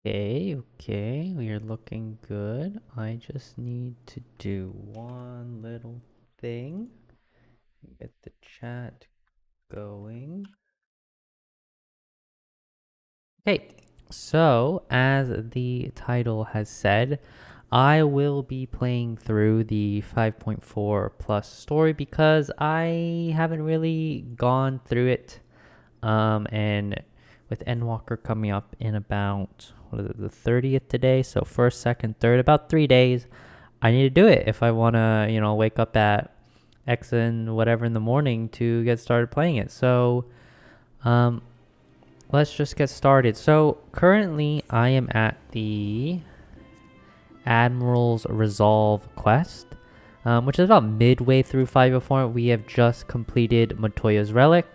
Okay, we are looking good. I just need to do one little thing. Get the chat going. Okay, so as the title has said, I will be playing through the 5.4 plus story because I haven't really gone through it. And with Endwalker coming up in about, what is it, the 30th today? So first, second, third, about 3 days. I need to do it if I want to, wake up at X and whatever in the morning to get started playing it. So, let's just get started. So currently I am at the Admiral's Resolve quest, which is about midway through 504. We have just completed Matoya's Relic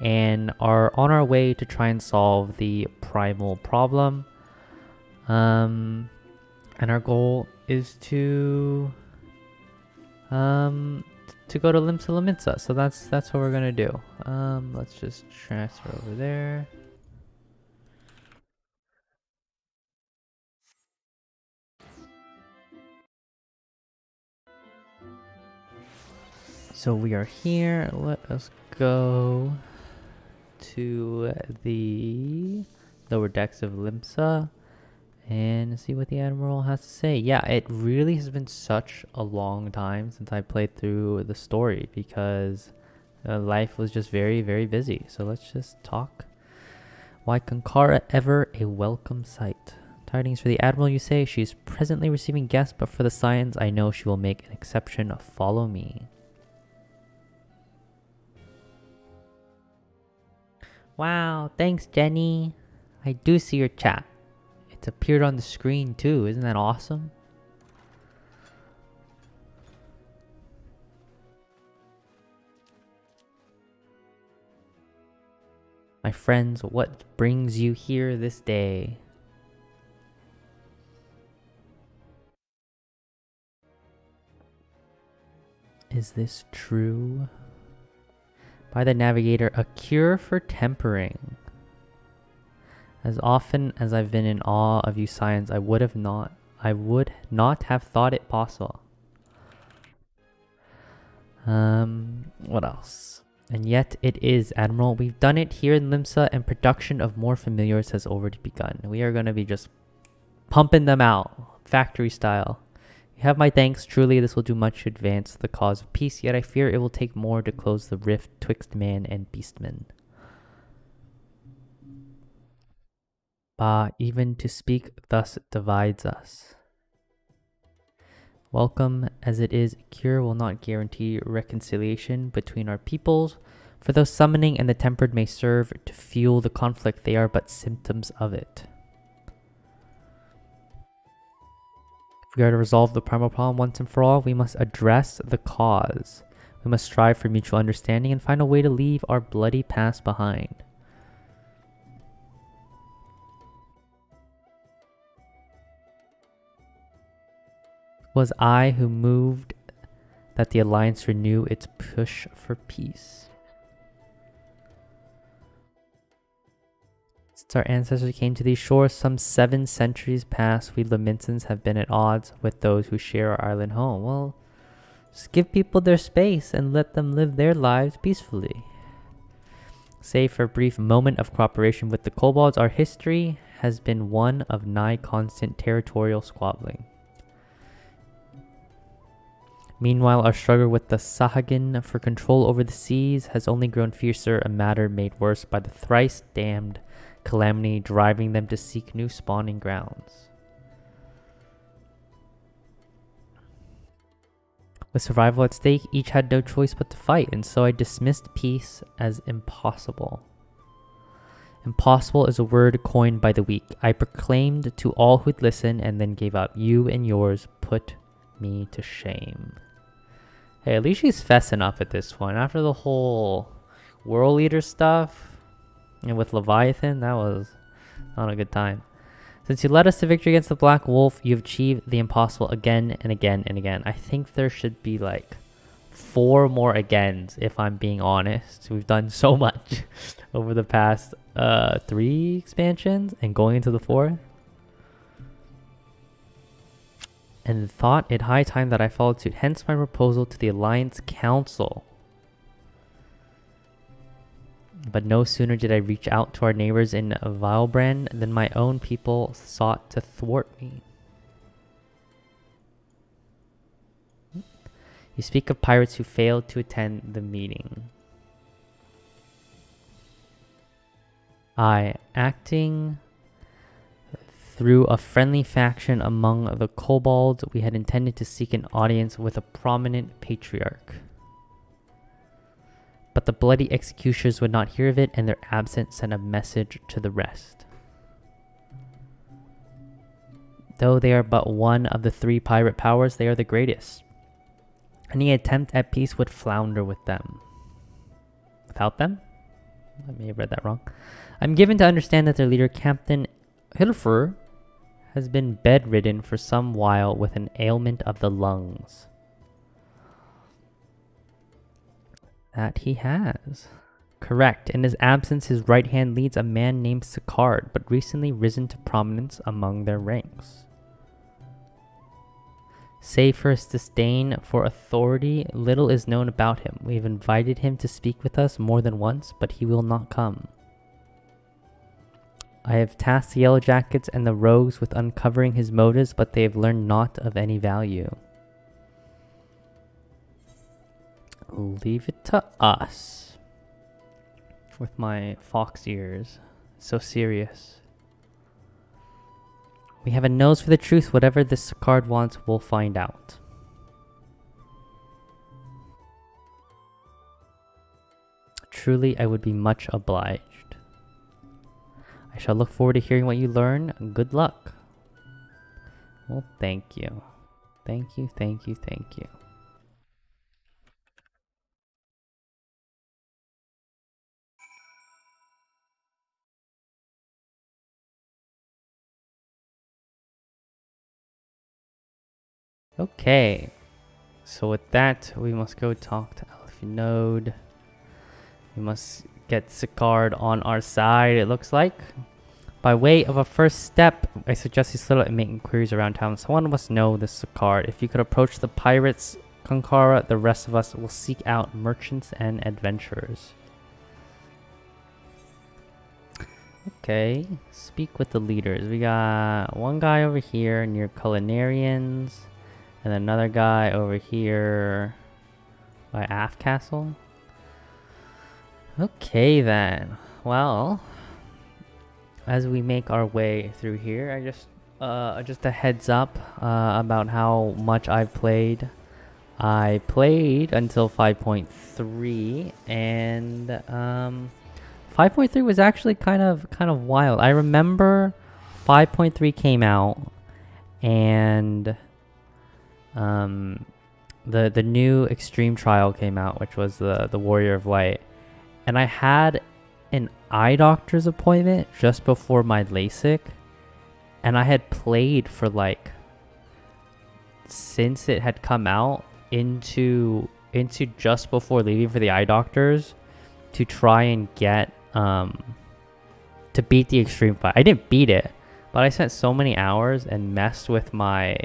and are on our way to try and solve the primal problem. And our goal is to go to Limsa Lamitsa. So that's what we're gonna do. Let's just transfer over there. So we are here. Let us go to the lower decks of Limsa and see what the Admiral has to say. Yeah, it really has been such a long time since I played through the story because life was just very, very busy. So let's just talk. Why Kankara ever a welcome sight? Tidings for the Admiral, you say? She is presently receiving guests, but for the Scions, I know she will make an exception. Follow me. Wow, thanks, Jenny. I do see your chat. It's appeared on the screen too. Isn't that awesome? My friends, what brings you here this day? Is this true? By the Navigator, a cure for tempering. As often as I've been in awe of you, Scions, I would not have thought it possible. What else? And yet it is, Admiral. We've done it here in Limsa, and production of more familiars has already begun. We are going to be just pumping them out, factory style. You have my thanks. Truly, this will do much to advance the cause of peace, yet I fear it will take more to close the rift twixt man and beastman. Bah, even to speak thus divides us. Welcome as it is, cure will not guarantee reconciliation between our peoples, for though summoning and the tempered may serve to fuel the conflict, they are but symptoms of it. If we are to resolve the primal problem once and for all, we must address the cause. We must strive for mutual understanding and find a way to leave our bloody past behind. Was I who moved that the Alliance renew its push for peace. Since our ancestors came to these shores some 7 centuries past, we Laminsans have been at odds with those who share our island home. Well, just give people their space and let them live their lives peacefully. Save for a brief moment of cooperation with the kobolds, our history has been one of nigh constant territorial squabbling. Meanwhile, our struggle with the Sahagin for control over the seas has only grown fiercer, a matter made worse by the thrice damned calamity driving them to seek new spawning grounds. With survival at stake, each had no choice but to fight, and so I dismissed peace as impossible. Impossible is a word coined by the weak. I proclaimed to all who'd listen and then gave up. You and yours put me to shame. Hey, at least she's fessing up at this point. After the whole World Leader stuff, and with Leviathan, that was not a good time. Since you led us to victory against the Black Wolf, you've achieved the impossible again and again and again. I think there should be like 4 more agains, if I'm being honest. We've done so much over the past 3 expansions and going into the 4th. and thought it high time that I followed suit, hence my proposal to the Alliance Council. But no sooner did I reach out to our neighbors in Valbrand than my own people sought to thwart me. You speak of pirates who failed to attend the meeting. Acting through a friendly faction among the kobolds, we had intended to seek an audience with a prominent patriarch. But the bloody executioners would not hear of it, and their absence sent a message to the rest. Though they are but one of the 3 pirate powers, they are the greatest. Any attempt at peace would flounder with them. Without them? I may have read that wrong. I'm given to understand that their leader, Captain Hilfer, has been bedridden for some while with an ailment of the lungs. That he has. Correct. In his absence, his right hand leads a man named Sicard, but recently risen to prominence among their ranks. Save for his disdain for authority, little is known about him. We have invited him to speak with us more than once, but he will not come. I have tasked the Yellow Jackets and the Rogues with uncovering his motives, but they have learned naught of any value. Leave it to us. With my fox ears. So serious. We have a nose for the truth. Whatever this card wants, we'll find out. Truly, I would be much obliged. I shall look forward to hearing what you learn. Good luck. Well, thank you. Thank you, thank you, thank you. Okay, so with that, we must go talk to Alphinode. We must get Sicard on our side, it looks like. By way of a first step, I suggest you settle and make inquiries around town. Someone must know this Sicard. If you could approach the pirates, Konkara, the rest of us will seek out merchants and adventurers. Okay, speak with the leaders. We got one guy over here near Culinarians. And another guy over here by Aft Castle. Okay then. Well, as we make our way through here, just a heads up about how much I've played. I played until 5.3, and 5.3 was actually kind of wild. I remember 5.3 came out, and the new Extreme Trial came out, which was the Warrior of Light, and I had an eye doctor's appointment just before my LASIK, and I had played for like, since it had come out into just before leaving for the eye doctors to try and get to beat the Extreme fight. I didn't beat it, but I spent so many hours and messed with my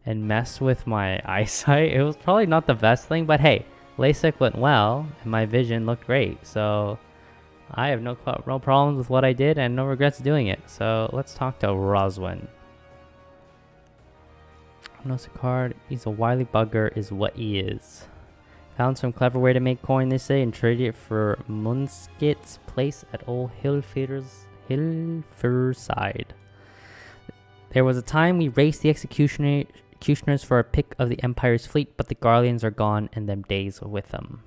eyesight. It was probably not the best thing, but hey, LASIK went well and my vision looked great, so I have no problems with what I did and no regrets doing it. So let's talk to Roswin. No card. He's a wily bugger is what he is. Found some clever way to make coin, they say, and traded it for Munskit's place at Old Hilferside. There was a time we raced the executioners for a pick of the Empire's fleet, but the Garleans are gone and them days with them.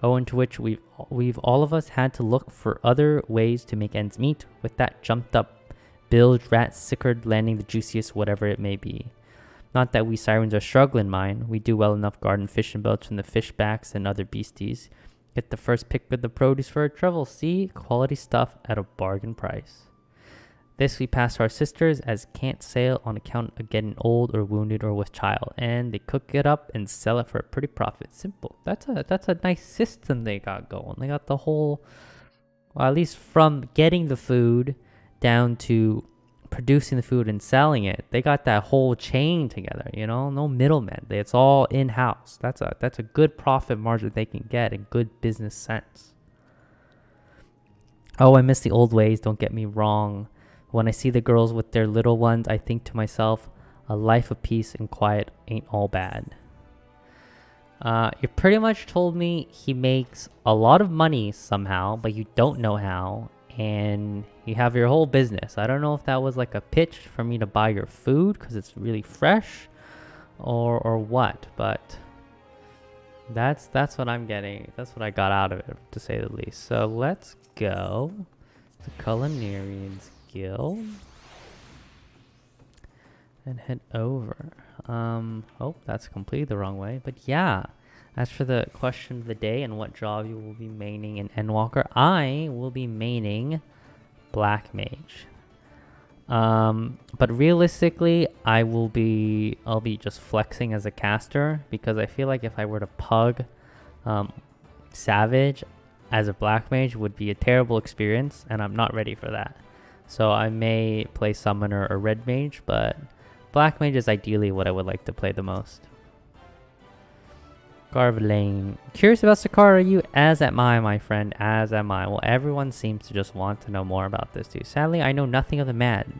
Owing to which we've all of us had to look for other ways to make ends meet, with that jumped up bilged rat Sicard landing the juiciest whatever it may be. Not that we sirens are struggling, mind. We do well enough garden fishing boats from the fishbacks and other beasties. Get the first pick of the produce for our trouble. See? Quality stuff at a bargain price. This we pass to our sisters as can't sail on account of getting old or wounded or with child. And they cook it up and sell it for a pretty profit. Simple. That's a nice system they got going. They got the whole, well, at least from getting the food down to producing the food and selling it. They got that whole chain together, you know, no middlemen. It's all in-house. That's a good profit margin they can get and good business sense. Oh, I miss the old ways, don't get me wrong. When I see the girls with their little ones, I think to myself, a life of peace and quiet ain't all bad. You pretty much told me he makes a lot of money somehow, but you don't know how, and you have your whole business. I don't know if that was like a pitch for me to buy your food because it's really fresh, or what, but that's what I'm getting. That's what I got out of it, to say the least. So let's go to Culinarian's Guild and head over. Oh, that's completely the wrong way. But yeah, as for the question of the day and what job you will be maining in Endwalker, I will be maining Black Mage. But realistically, I'll be just flexing as a caster, because I feel like if I were to pug Savage as a Black Mage would be a terrible experience, and I'm not ready for that. So I may play Summoner or Red Mage, but Black Mage is ideally what I would like to play the most. Garvelane. Curious about Sakara, you? As am I, my friend, as am I. Well, everyone seems to just want to know more about this too. Sadly, I know nothing of the man,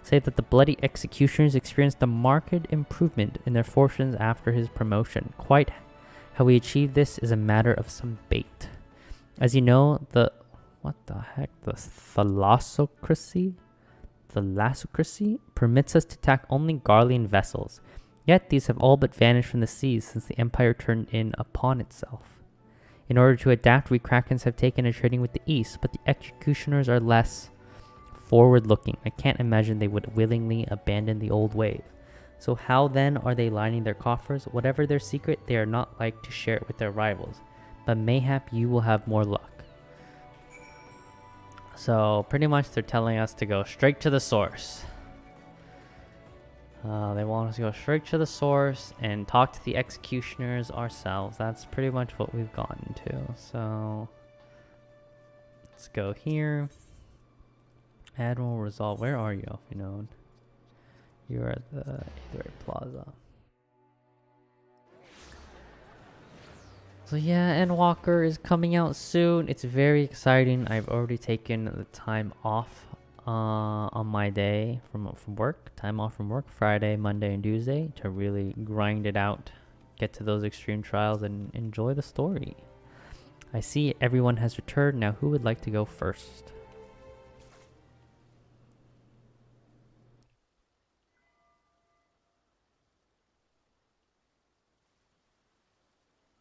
save that the bloody executioners experienced a marked improvement in their fortunes after his promotion. Quite how we achieved this is a matter of some debate. As you know, the thalassocracy permits us to attack only Garlean vessels. Yet these have all but vanished from the seas since the Empire turned in upon itself. In order to adapt, we Krakens have taken to trading with the East, but the executioners are less forward-looking. I can't imagine they would willingly abandon the old way. So how then are they lining their coffers? Whatever their secret, they are not like to share it with their rivals. But mayhap you will have more luck. So pretty much they're telling us to go straight to the source. They want us to go straight to the source and talk to the executioners ourselves. That's pretty much what we've gotten to. So let's go here. Admiral Resolve. Where are you, Elfinode? You're at the Aether Plaza. So yeah, Endwalker is coming out soon. It's very exciting. I've already taken the time off on my day from work. Time off from work, Friday, Monday, and Tuesday, to really grind it out, get to those extreme trials, and enjoy the story. I see everyone has returned. Now who would like to go first?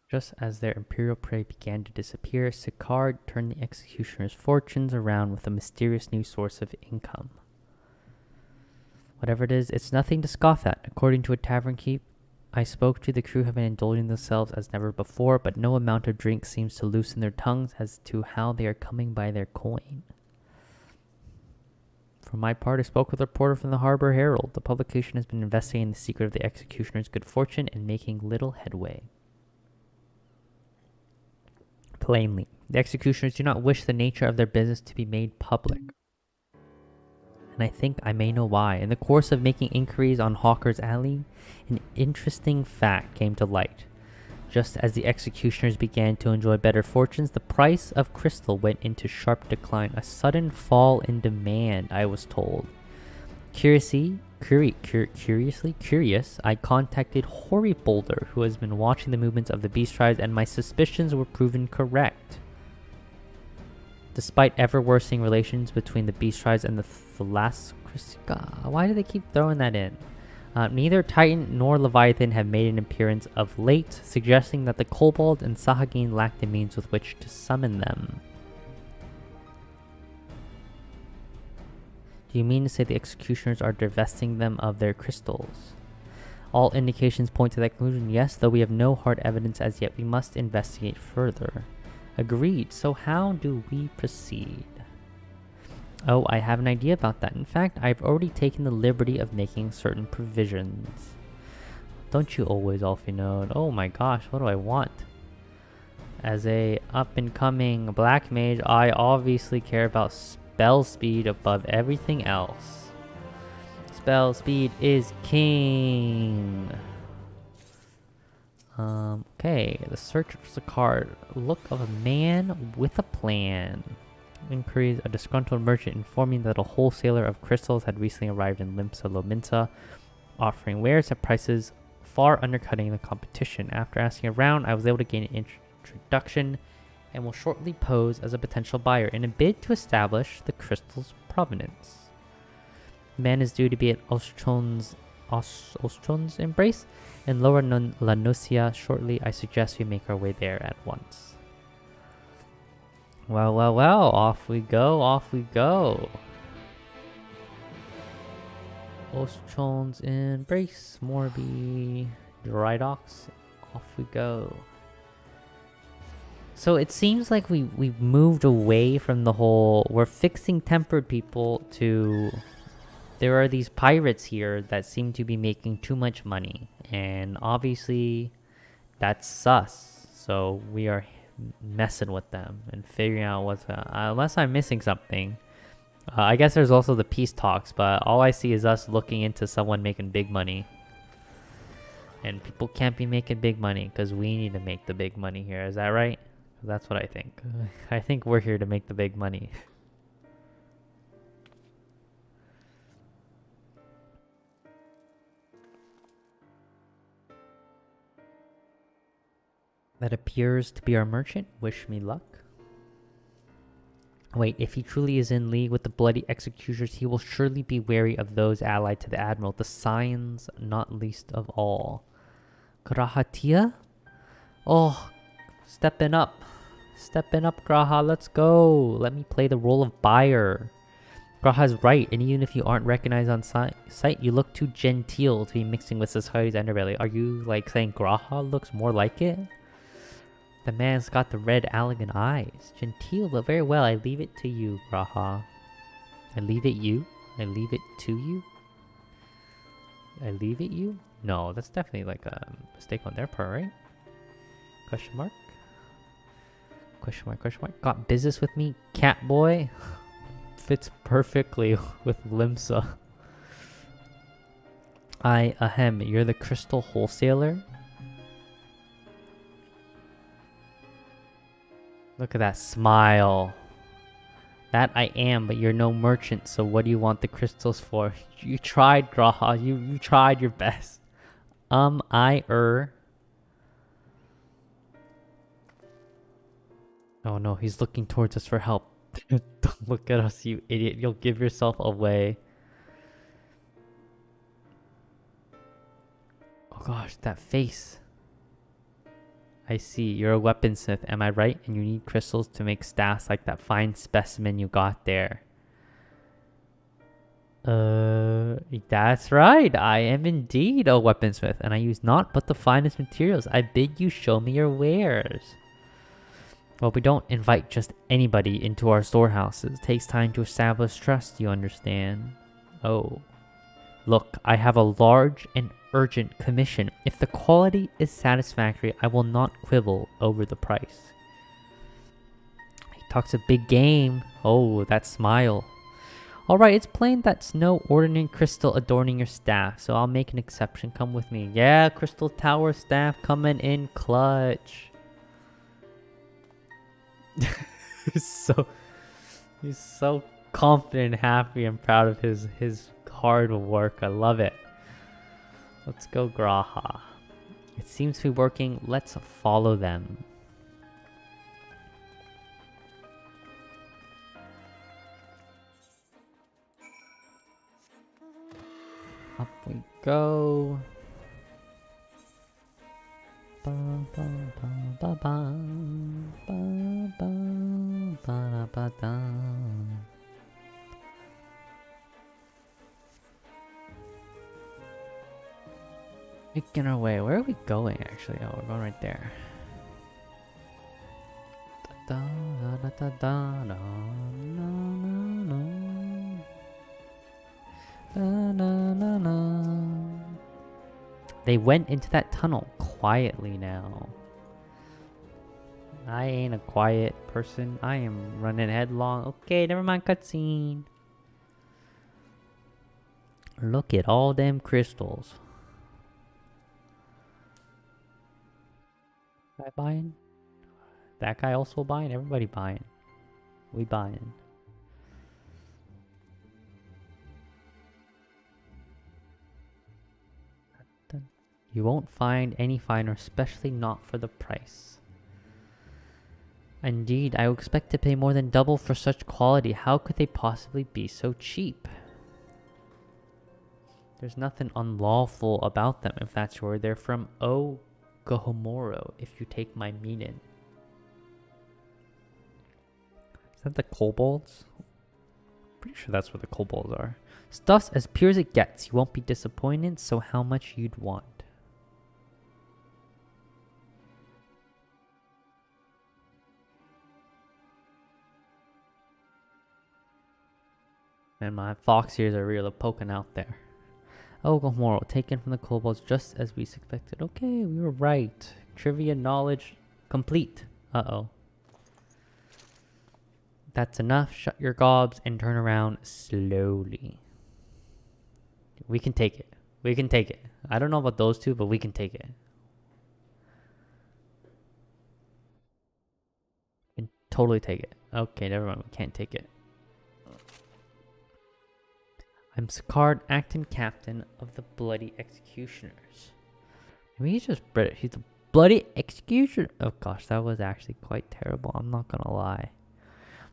Just as their imperial prey began to disappear, Sicard turned the executioner's fortunes around with a mysterious new source of income. Whatever it is, it's nothing to scoff at. According to a tavern keep I spoke to, the crew have been indulging themselves as never before, but no amount of drink seems to loosen their tongues as to how they are coming by their coin. For my part, I spoke with a reporter from the Harbor Herald. The publication has been investigating the secret of the executioner's good fortune and making little headway. Plainly, the executioners do not wish the nature of their business to be made public. And I think I may know why. In the course of making inquiries on Hawker's Alley, an interesting fact came to light. Just as the executioners began to enjoy better fortunes, the price of crystal went into sharp decline. A sudden fall in demand, I was told. Curiously, I contacted Hori Boulder, who has been watching the movements of the beast tribes, and my suspicions were proven correct. Despite ever worsening relations between the beast tribes and the Thalassocracy, why do they keep throwing that in? Neither Titan nor Leviathan have made an appearance of late, suggesting that the Kobold and Sahagin lack the means with which to summon them. Do you mean to say the executioners are divesting them of their crystals? All indications point to that conclusion, yes, though we have no hard evidence as yet. We must investigate further. Agreed. So how do we proceed? Oh, I have an idea about that. In fact, I've already taken the liberty of making certain provisions. Don't you always, Elfinode? Oh my gosh, what do I want? As a up-and-coming black mage, I obviously care about spell speed above everything else. Spell speed is king. Okay, the search for the card. Look of a man with a plan. Inquiries: a disgruntled merchant informing that a wholesaler of crystals had recently arrived in Limsa Lominsa, offering wares at prices far undercutting the competition. After asking around, I was able to gain an introduction and will shortly pose as a potential buyer in a bid to establish the crystal's provenance. The man is due to be at Ostron's embrace in Lower La Nocia shortly. I suggest we make our way there at once. Well, off we go. Ostron's embrace, Morby, Dry Docks, off we go. So it seems like we've moved away from the whole we're fixing tempered people to there are these pirates here that seem to be making too much money, and obviously that's sus. So we are messing with them and figuring out what's unless I'm missing something. I guess there's also the peace talks, but all I see is us looking into someone making big money. And people can't be making big money because we need to make the big money here. Is that right? That's what I think. I think we're here to make the big money. That appears to be our merchant. Wish me luck. Wait, if he truly is in league with the bloody executioners, he will surely be wary of those allied to the admiral, the Scions not least of all. Grahatia? Oh, stepping up, Graha, let's go. Let me play the role of buyer. Graha's right, and even if you aren't recognized on sight, you look too genteel to be mixing with society's underbelly. Are you like saying Graha looks more like it? The man's got the red elegant eyes. Genteel, but very well. I leave it to you, Graha. I leave it to you? No, that's definitely like a mistake on their part, right? Question mark? Got business with me, cat boy? Fits perfectly with Limsa. You're the crystal wholesaler? Look at that smile. That I am, but you're no merchant, so what do you want the crystals for? You tried, Graha. You tried your best. Oh no, he's looking towards us for help. Don't look at us, you idiot. You'll give yourself away. Oh gosh, that face. I see, you're a weaponsmith, am I right? And you need crystals to make staffs like that fine specimen you got there. That's right. I am indeed a weaponsmith, and I use naught but the finest materials. I bid you show me your wares. Well, we don't invite just anybody into our storehouses. It takes time to establish trust, you understand? Oh. Look, I have a large and urgent commission. If the quality is satisfactory, I will not quibble over the price. He talks a big game. Oh, that smile. Alright, it's plain that's no ordinary crystal adorning your staff, so I'll make an exception. Come with me. Yeah, crystal tower staff coming in clutch. He's so confident, happy, and proud of his hard work. I love it. Let's go, Graha. It seems to be working. Let's follow them. Up we go. Making our way. Where are we going, actually? Oh, we're going right there. They went into that tunnel quietly now. I ain't a quiet person. I am running headlong. Okay, never mind cutscene. Look at all them crystals. Guy buying? That guy also buying? Everybody buying. We buying. You won't find any finer, especially not for the price. Indeed, I would expect to pay more than double for such quality. How could they possibly be so cheap? There's nothing unlawful about them, if that's where they're from. Oh, Gohomoro, if you take my meaning. Is that the kobolds? Pretty sure that's where the kobolds are. Stuff's as pure as it gets. You won't be disappointed, so how much you'd want? And my fox ears are really poking out there. Oh, Gohomoro, taken from the kobolds just as we expected. Okay, we were right. Trivia knowledge complete. Uh-oh. That's enough. Shut your gobs and turn around slowly. We can take it. We can take it. I don't know about those two, but we can take it. We can totally take it. Okay, never mind. We can't take it. I'm Sicard, acting captain of the Bloody Executioners. Maybe he's just British. He's the Bloody Executioner. Oh gosh, that was actually quite terrible. I'm not gonna lie.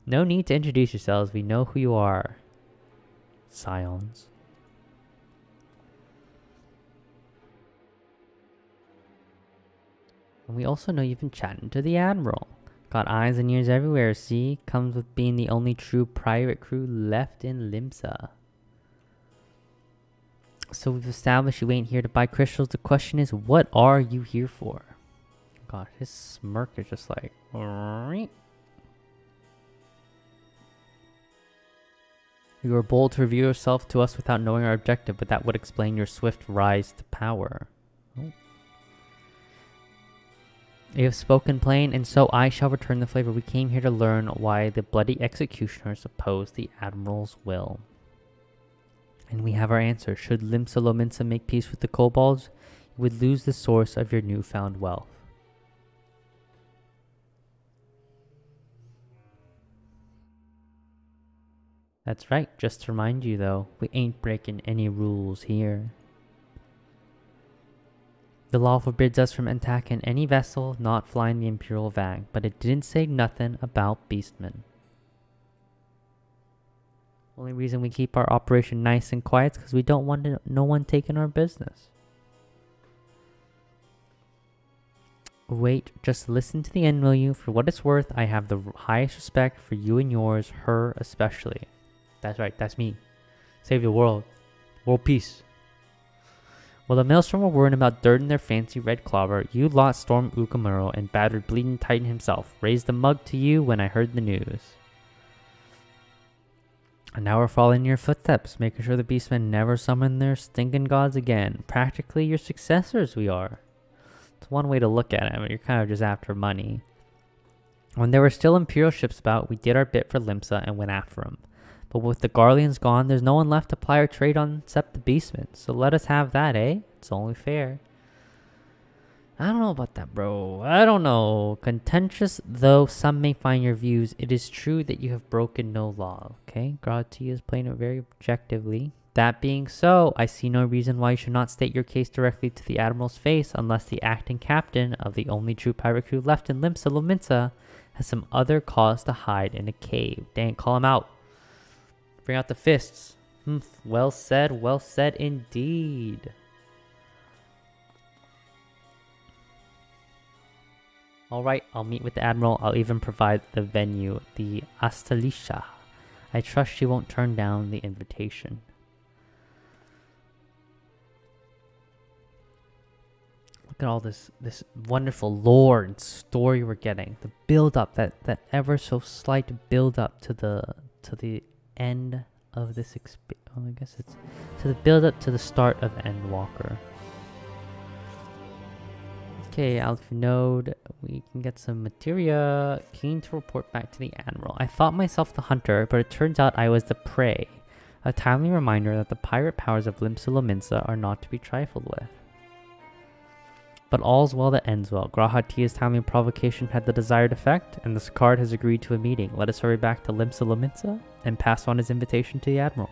No need to introduce yourselves. We know who you are. Scions. And we also know you've been chatting to the Admiral. Got eyes and ears everywhere, see? Comes with being the only true pirate crew left in Limsa. So we've established you ain't here to buy crystals. The question is, what are you here for? God, his smirk is just like... You were bold to reveal yourself to us without knowing our objective, but that would explain your swift rise to power. Oh. You have spoken plain, and so I shall return the favor. We came here to learn why the Bloody Executioners oppose the Admiral's will. And we have our answer. Should Limsa Lominsa make peace with the kobolds, you would lose the source of your newfound wealth. That's right. Just to remind you, though, we ain't breaking any rules here. The law forbids us from attacking any vessel not flying the Imperial flag, but it didn't say nothing about beastmen. Only reason we keep our operation nice and quiet is because we don't want no one taking our business. Wait, just listen to the end, will you? For what it's worth, I have the highest respect for you and yours, her especially. That's right, that's me. Save the world. World peace. While the Maelstrom were worrying about dirt in their fancy red clobber, you lot stormed Ukamuro and battered Bleeding Titan himself. Raised the mug to you when I heard the news. And now we're following in your footsteps, making sure the beastmen never summon their stinking gods again. Practically your successors we are. It's one way to look at it. I mean, you're kind of just after money. When there were still Imperial ships about, we did our bit for Limsa and went after them. But with the Garleans gone, there's no one left to ply our trade on except the beastmen. So let us have that, eh? It's only fair. I don't know about that, bro. I don't know. Contentious though some may find your views, it is true that you have broken no law, okay? Grati is playing it very objectively. That being so, I see no reason why you should not state your case directly to the Admiral's face unless the acting captain of the only true pirate crew left in Limsa Lominsa has some other cause to hide in a cave. Dang, call him out. Bring out the fists. Well said indeed. Alright, I'll meet with the Admiral. I'll even provide the venue, the Astalisha. I trust she won't turn down the invitation. Look at all this wonderful lore and story we're getting. The build up, that ever so slight build up to the end of this experience. Well, I guess it's to the build up to the start of Endwalker. Okay, Alpha Node, we can get some materia. Keen to report back to the Admiral. I thought myself the hunter, but it turns out I was the prey. A timely reminder that the pirate powers of Limsa Lominsa are not to be trifled with. But all's well that ends well. Grahatia's timely provocation had the desired effect, and the Sicard has agreed to a meeting. Let us hurry back to Limsa Lominsa and pass on his invitation to the Admiral.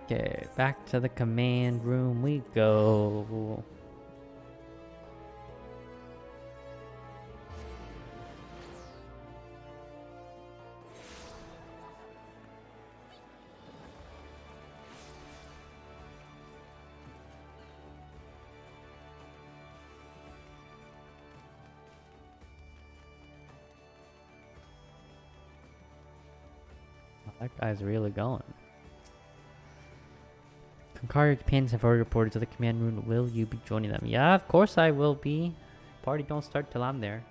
Okay, back to the command room we go. That guy's really going. Concari companions have already reported to the command room. Will you be joining them? Yeah, of course I will be. Party don't start till I'm there.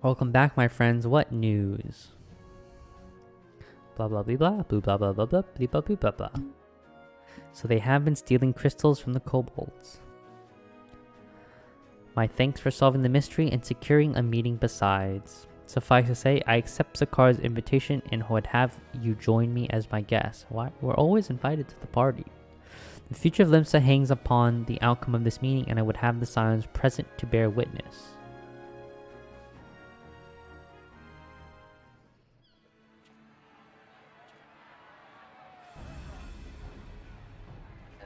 Welcome back, my friends. What news? Blah blah blah blah blah blah blah blah blah blah blah blah blah. So they have been stealing crystals from the kobolds. My thanks for solving the mystery and securing a meeting besides. Suffice to say, I accept Sakar's invitation and would have you join me as my guest. Why? We're always invited to the party. The future of Limsa hangs upon the outcome of this meeting, and I would have the Scions present to bear witness.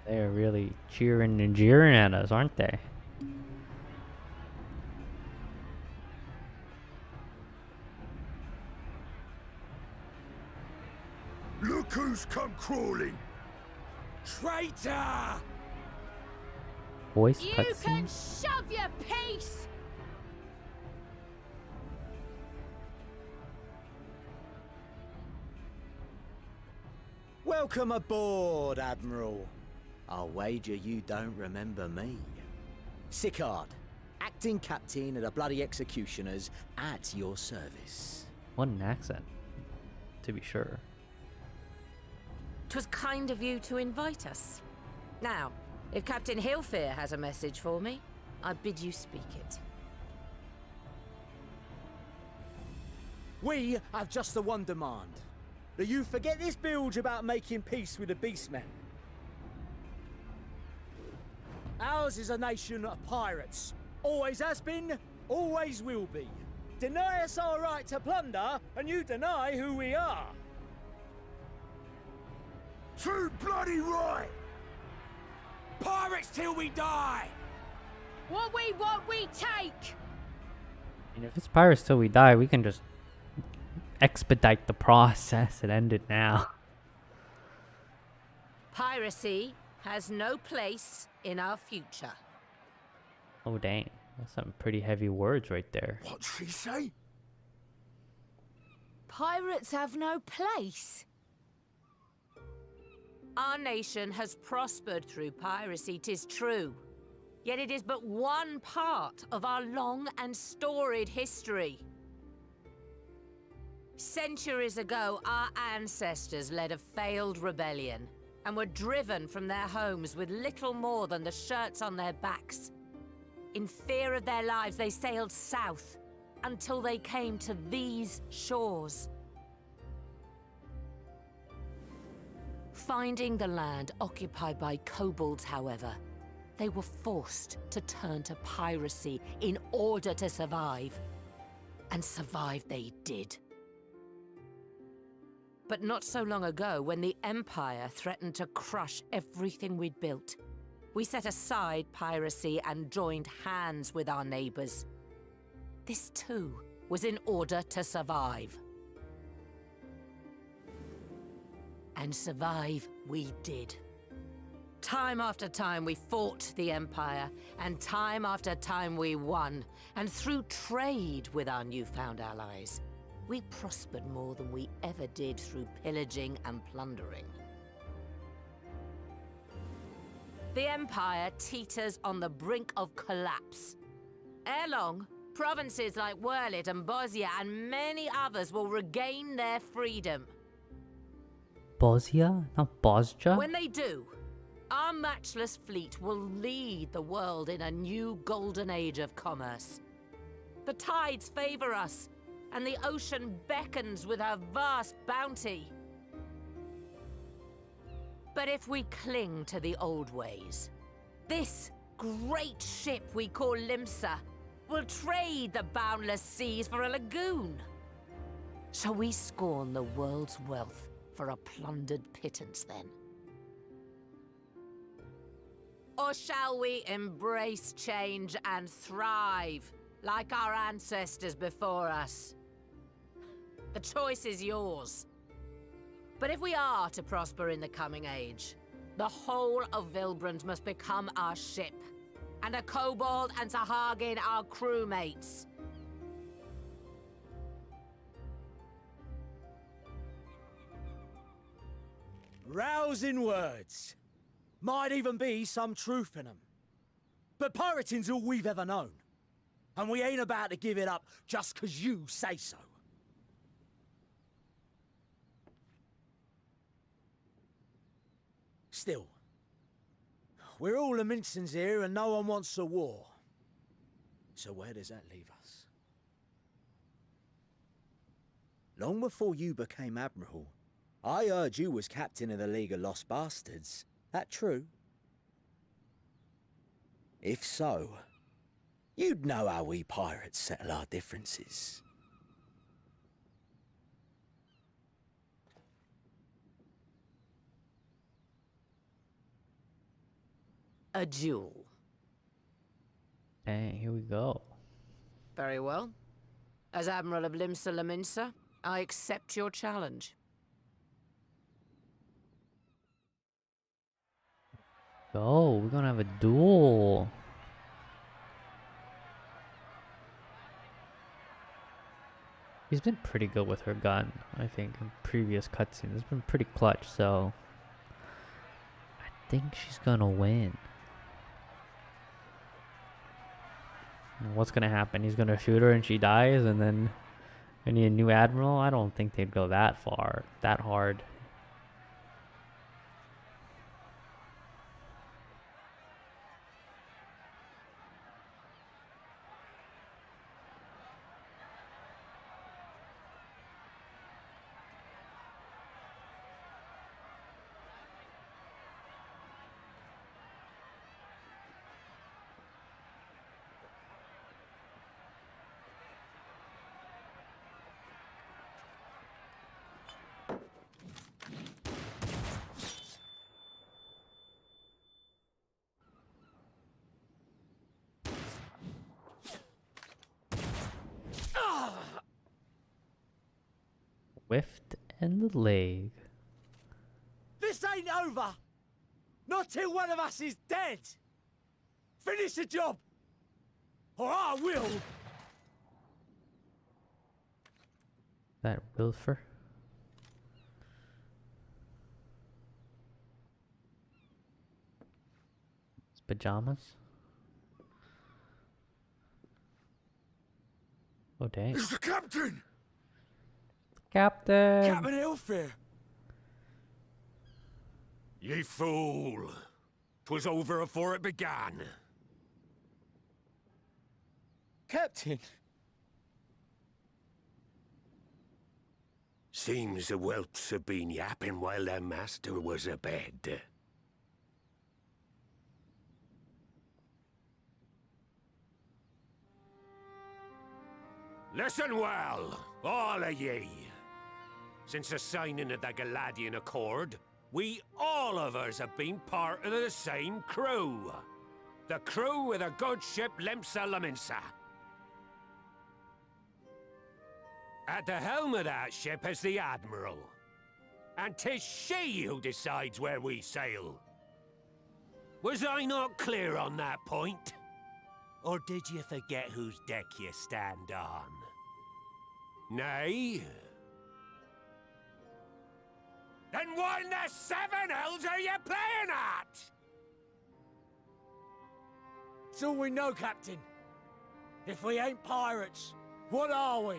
They're really cheering and jeering at us, aren't they? Look who's come crawling! Traitor! Voice You can cutscene. shove your piece! Welcome aboard, Admiral. I'll wager you don't remember me. Sicard, acting captain of the bloody executioners, at your service. What an accent, to be sure. 'Twas kind of you to invite us. Now, if Captain Hillfear has a message for me, I bid you speak it. We have just the one demand. That you forget this bilge about making peace with the Beastmen. Ours is a nation of pirates. Always has been, always will be. Deny us our right to plunder, and you deny who we are. Too bloody right! Pirates till we die! What we want, we take! And if it's pirates till we die, we can just expedite the process and end it now. Piracy has no place in our future. Oh dang, that's some pretty heavy words right there. What'd she say? Pirates have no place. Our nation has prospered through piracy, 'tis true. Yet it is but one part of our long and storied history. Centuries ago, our ancestors led a failed rebellion and were driven from their homes with little more than the shirts on their backs. In fear of their lives, they sailed south until they came to these shores. Finding the land occupied by kobolds, however, they were forced to turn to piracy in order to survive. And survive they did. But not so long ago, when the Empire threatened to crush everything we'd built, we set aside piracy and joined hands with our neighbors. This too was in order to survive. And survive we did. Time after time we fought the Empire, and time after time we won. And through trade with our newfound allies, we prospered more than we ever did through pillaging and plundering. The Empire teeters on the brink of collapse. Ere long, provinces like Wurlit and Bosnia and many others will regain their freedom. Bosnia? Not Bosnia? When they do, Our matchless fleet will lead the world in a new golden age of commerce. The tides favor us, and the ocean beckons with her vast bounty. But if we cling to the old ways, this great ship we call Limsa will trade the boundless seas for a lagoon. Shall we scorn the world's wealth for a plundered pittance then? Or shall we embrace change and thrive like our ancestors before us? The choice is yours. But if we are to prosper in the coming age, the whole of Vilbrand must become our ship, and a kobold and Sahagin our crewmates. Rousing words. Might even be some truth in them. But pirating's all we've ever known. And we ain't about to give it up just 'cause you say so. Still, we're all Laminsons here and no one wants a war. So where does that leave us? Long before you became Admiral, I heard you was captain of the League of Lost Bastards. That true? If so, you'd know how we pirates settle our differences. A duel. Dang, here we go. Very well. As Admiral of Limsa Laminsa, I accept your challenge. Go, we're gonna have a duel. She's been pretty good with her gun, I think, in previous cutscenes. It's been pretty clutch, so I think she's gonna win. What's gonna happen? He's gonna shoot her and she dies, and then I need a new admiral? I don't think they'd go that far, that hard. Whiffed and the leg. This ain't over! Not till one of us is dead! Finish the job! Or I will! That Wilfer. His pajamas. Oh dang. It's the captain! Captain! Captain Elfair! Ye fool! 'Twas over afore it began. Captain! Seems the whelps have been yapping while their master was abed. Listen well, all of ye. Since the signing of the Galadian Accord, we all of us have been part of the same crew. The crew of the good ship Limsa Laminsa. At the helm of that ship is the Admiral. And 'tis she who decides where we sail. Was I not clear on that point? Or did you forget whose deck you stand on? Nay? Then what in the seven hells are you playing at? It's all we know, Captain. If we ain't pirates, what are we?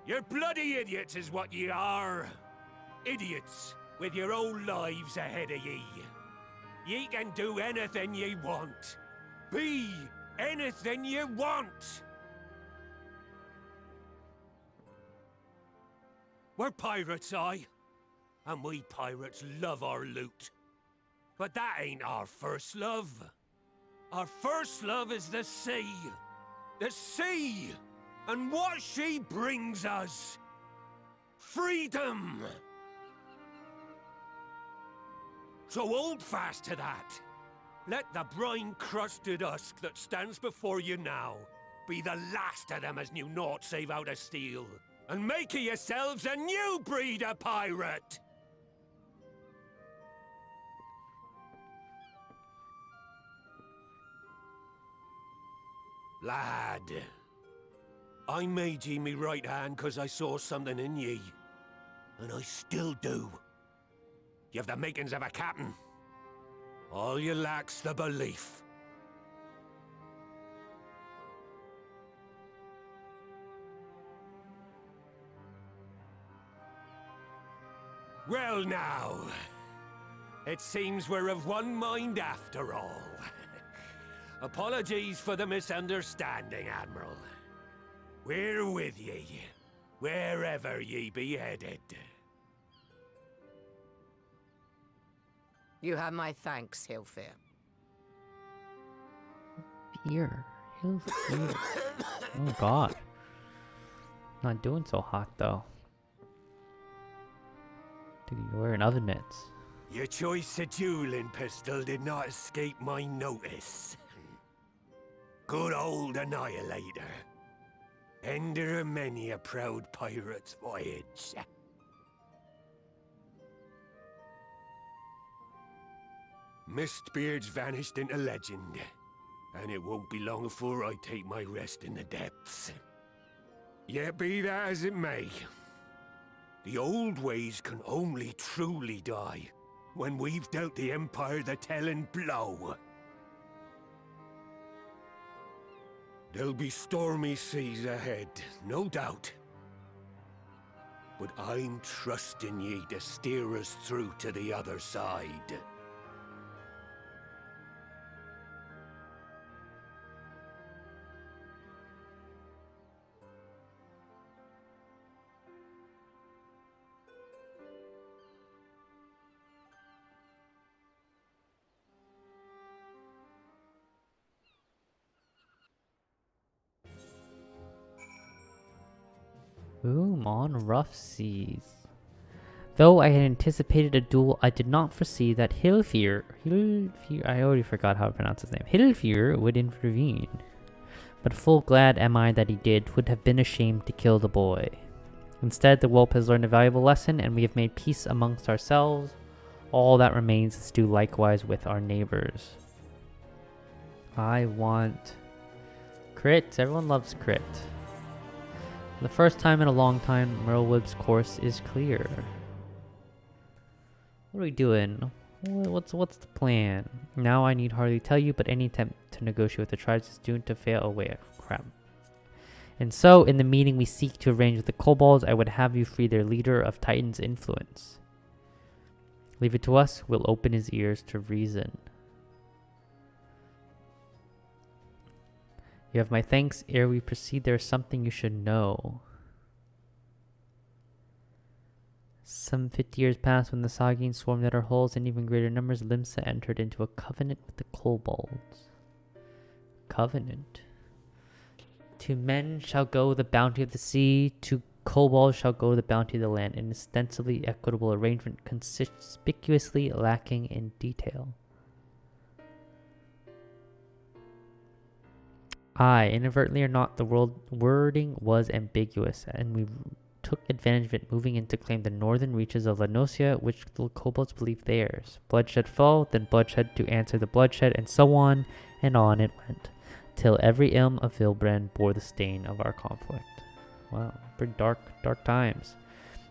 You're bloody idiots is what ye are. Idiots. with your own lives ahead of ye. Ye can do anything ye want. Be anything ye want. We're pirates, aye. And we pirates love our loot. But that ain't our first love. Our first love is the sea. The sea! And what she brings us. Freedom! So hold fast to that. Let the brine-crusted husk that stands before you now be the last of them as knew naught save out of steel. And make of yourselves a new breed of pirate! Lad, I made ye me right hand 'cause I saw something in ye. And I still do. You have the makings of a captain. All you lack's the belief. Well now, it seems we're of one mind after all. Apologies for the misunderstanding, Admiral. We're with ye, wherever ye be headed. You have my thanks, Hilfir. Fear. He'll fear. Oh god. Not doing so hot though. Dude, you're wearing oven mitts. Your choice of dueling pistol did not escape my notice. Good old Annihilator. Ender of many a proud pirate's voyage. Mistbeard's vanished into legend, and it won't be long before I take my rest in the depths. Yet be that as it may, the old ways can only truly die when we've dealt the Empire the telling blow. There'll be stormy seas ahead, no doubt. But I'm trusting ye to steer us through to the other side. Boom on rough seas. Though I had anticipated a duel, I did not foresee that Hilfir, I already forgot how to pronounce his name, Hilfir would intervene. But full glad am I that he did, would have been ashamed to kill the boy. Instead, the whelp has learned a valuable lesson, and we have made peace amongst ourselves. All that remains is to do likewise with our neighbors. I want crits. Everyone loves crit. For the first time in a long time, Merlewood's course is clear. What are we doing? What's the plan? Now I need hardly tell you, but any attempt to negotiate with the tribes is doomed to fail. Oh wait, crap. And so, in the meeting we seek to arrange with the kobolds, I would have you free their leader of Titan's influence. Leave it to us, we'll open his ears to reason. You have my thanks. Ere we proceed, there is something you should know. Some 50 years passed when the Sagines swarmed at our hulls. In even greater numbers, Limsa entered into a covenant with the kobolds. Covenant. To men shall go the bounty of the sea, to kobolds shall go the bounty of the land, an ostensibly equitable arrangement conspicuously lacking in detail. Aye, inadvertently or not, the wording was ambiguous, and we took advantage of it, moving in to claim the northern reaches of Lanosia, which the kobolds believed theirs. Bloodshed fell, then bloodshed to answer the bloodshed, and so on it went, till every ilm of Vilbrand bore the stain of our conflict. Wow, pretty dark times.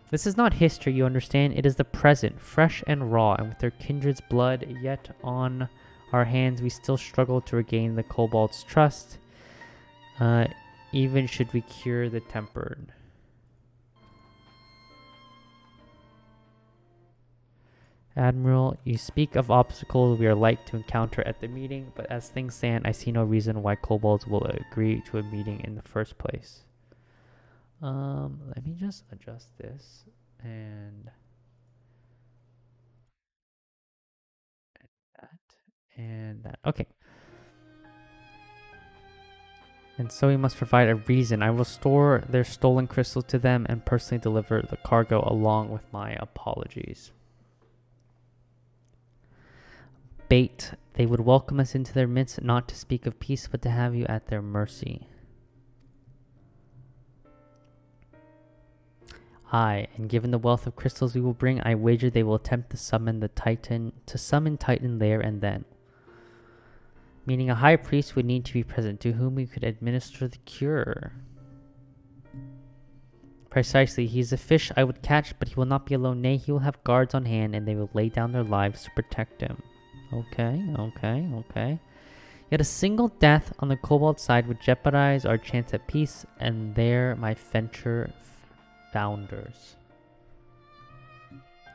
This is not history, you understand. It is the present, fresh and raw, and with their kindred's blood yet on our hands, we still struggle to regain the kobolds' trust. Even should we cure the tempered. Admiral, you speak of obstacles we are like to encounter at the meeting, but as things stand, I see no reason why kobolds will agree to a meeting in the first place. Let me just adjust this and that and that. Okay. And so we must provide a reason. I will store their stolen crystals to them and personally deliver the cargo along with my apologies. Bait. They would welcome us into their midst, not to speak of peace, but to have you at their mercy. Aye, and given the wealth of crystals we will bring, I wager they will attempt to summon Titan there and then. Meaning a high priest would need to be present, to whom we could administer the cure. Precisely, he is a fish I would catch, but he will not be alone. Nay, he will have guards on hand, and they will lay down their lives to protect him. Okay. Yet a single death on the kobold side would jeopardize our chance at peace, and there my venture founders.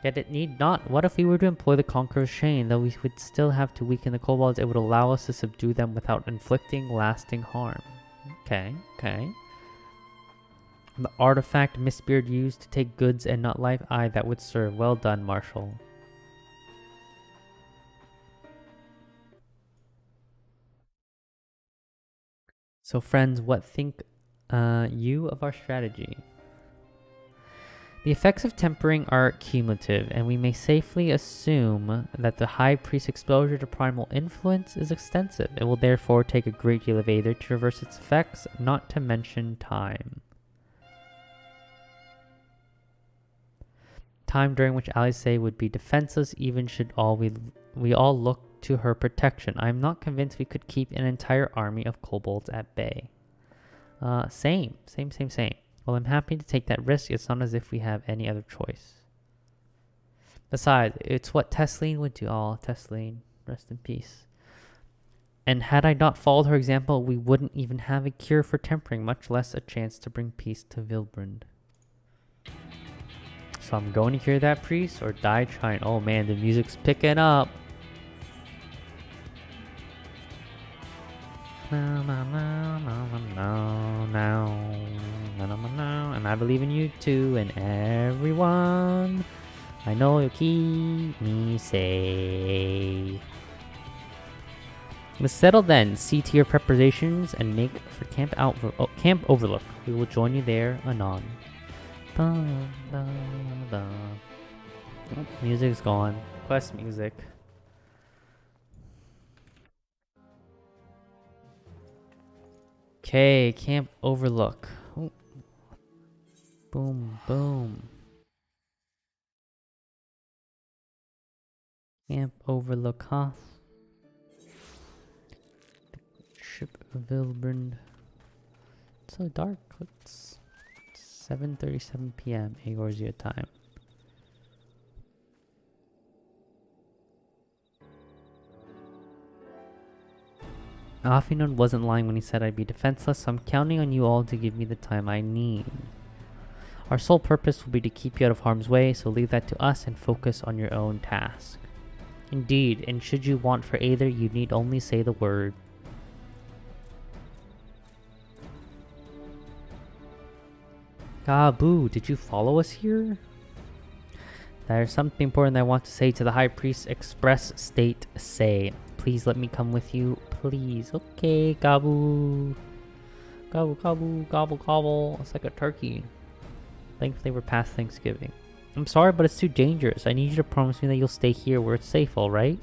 Yet it need not. What if we were to employ the Conqueror's Chain? Though we would still have to weaken the kobolds, it would allow us to subdue them without inflicting lasting harm. Okay. The artifact Mistbeard used to take goods and not life? Aye, that would serve. Well done, Marshal. So friends, what think you of our strategy? The effects of tempering are cumulative, and we may safely assume that the High Priest's exposure to primal influence is extensive. It will therefore take a great deal of Aether to reverse its effects, not to mention time. Time during which Alice would be defenseless, even should we all look to her protection. I am not convinced we could keep an entire army of kobolds at bay. Same. Well, I'm happy to take that risk. It's not as if we have any other choice. Besides, it's what Tesleen would do. Oh, Tesleen, rest in peace. And had I not followed her example, we wouldn't even have a cure for tempering, much less a chance to bring peace to Vilbrund. So I'm going to cure that priest or die trying. Oh man, the music's picking up. And I believe in you too, and everyone. I know you'll keep me safe. Let's settle then. See to your preparations and make for Camp Overlook. We will join you there anon. Music's gone. Quest music. Okay, Camp Overlook. Ooh. Boom. Camp Overlook, huh? Ship of Vilbrund. It's so dark. It's 7:37 p.m. Egorzia time. Afinon wasn't lying when he said I'd be defenseless, so I'm counting on you all to give me the time I need. Our sole purpose will be to keep you out of harm's way, so leave that to us and focus on your own task. Indeed, and should you want for either, you need only say the word. Gabu, did you follow us here? There's something important I want to say to the High Priest. Express state say. Please let me come with you. Please. Okay, Gabu. Gobble. It's like a turkey. Thankfully, we're past Thanksgiving. I'm sorry, but it's too dangerous. I need you to promise me that you'll stay here where it's safe, alright?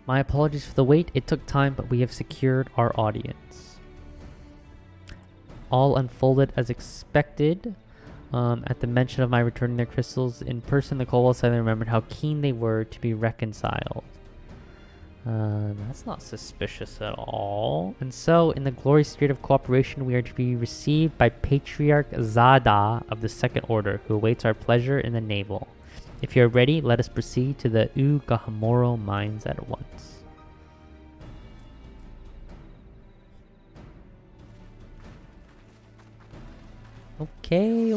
My apologies for the wait. It took time, but we have secured our audience. All unfolded as expected. At the mention of my returning their crystals in person, the kobolds suddenly remembered how keen they were to be reconciled. That's not suspicious at all. And so, in the glorious spirit of cooperation, we are to be received by Patriarch Zada of the Second Order, who awaits our pleasure in the navel. If you are ready, let us proceed to the Ugahamoro mines at once. Okay.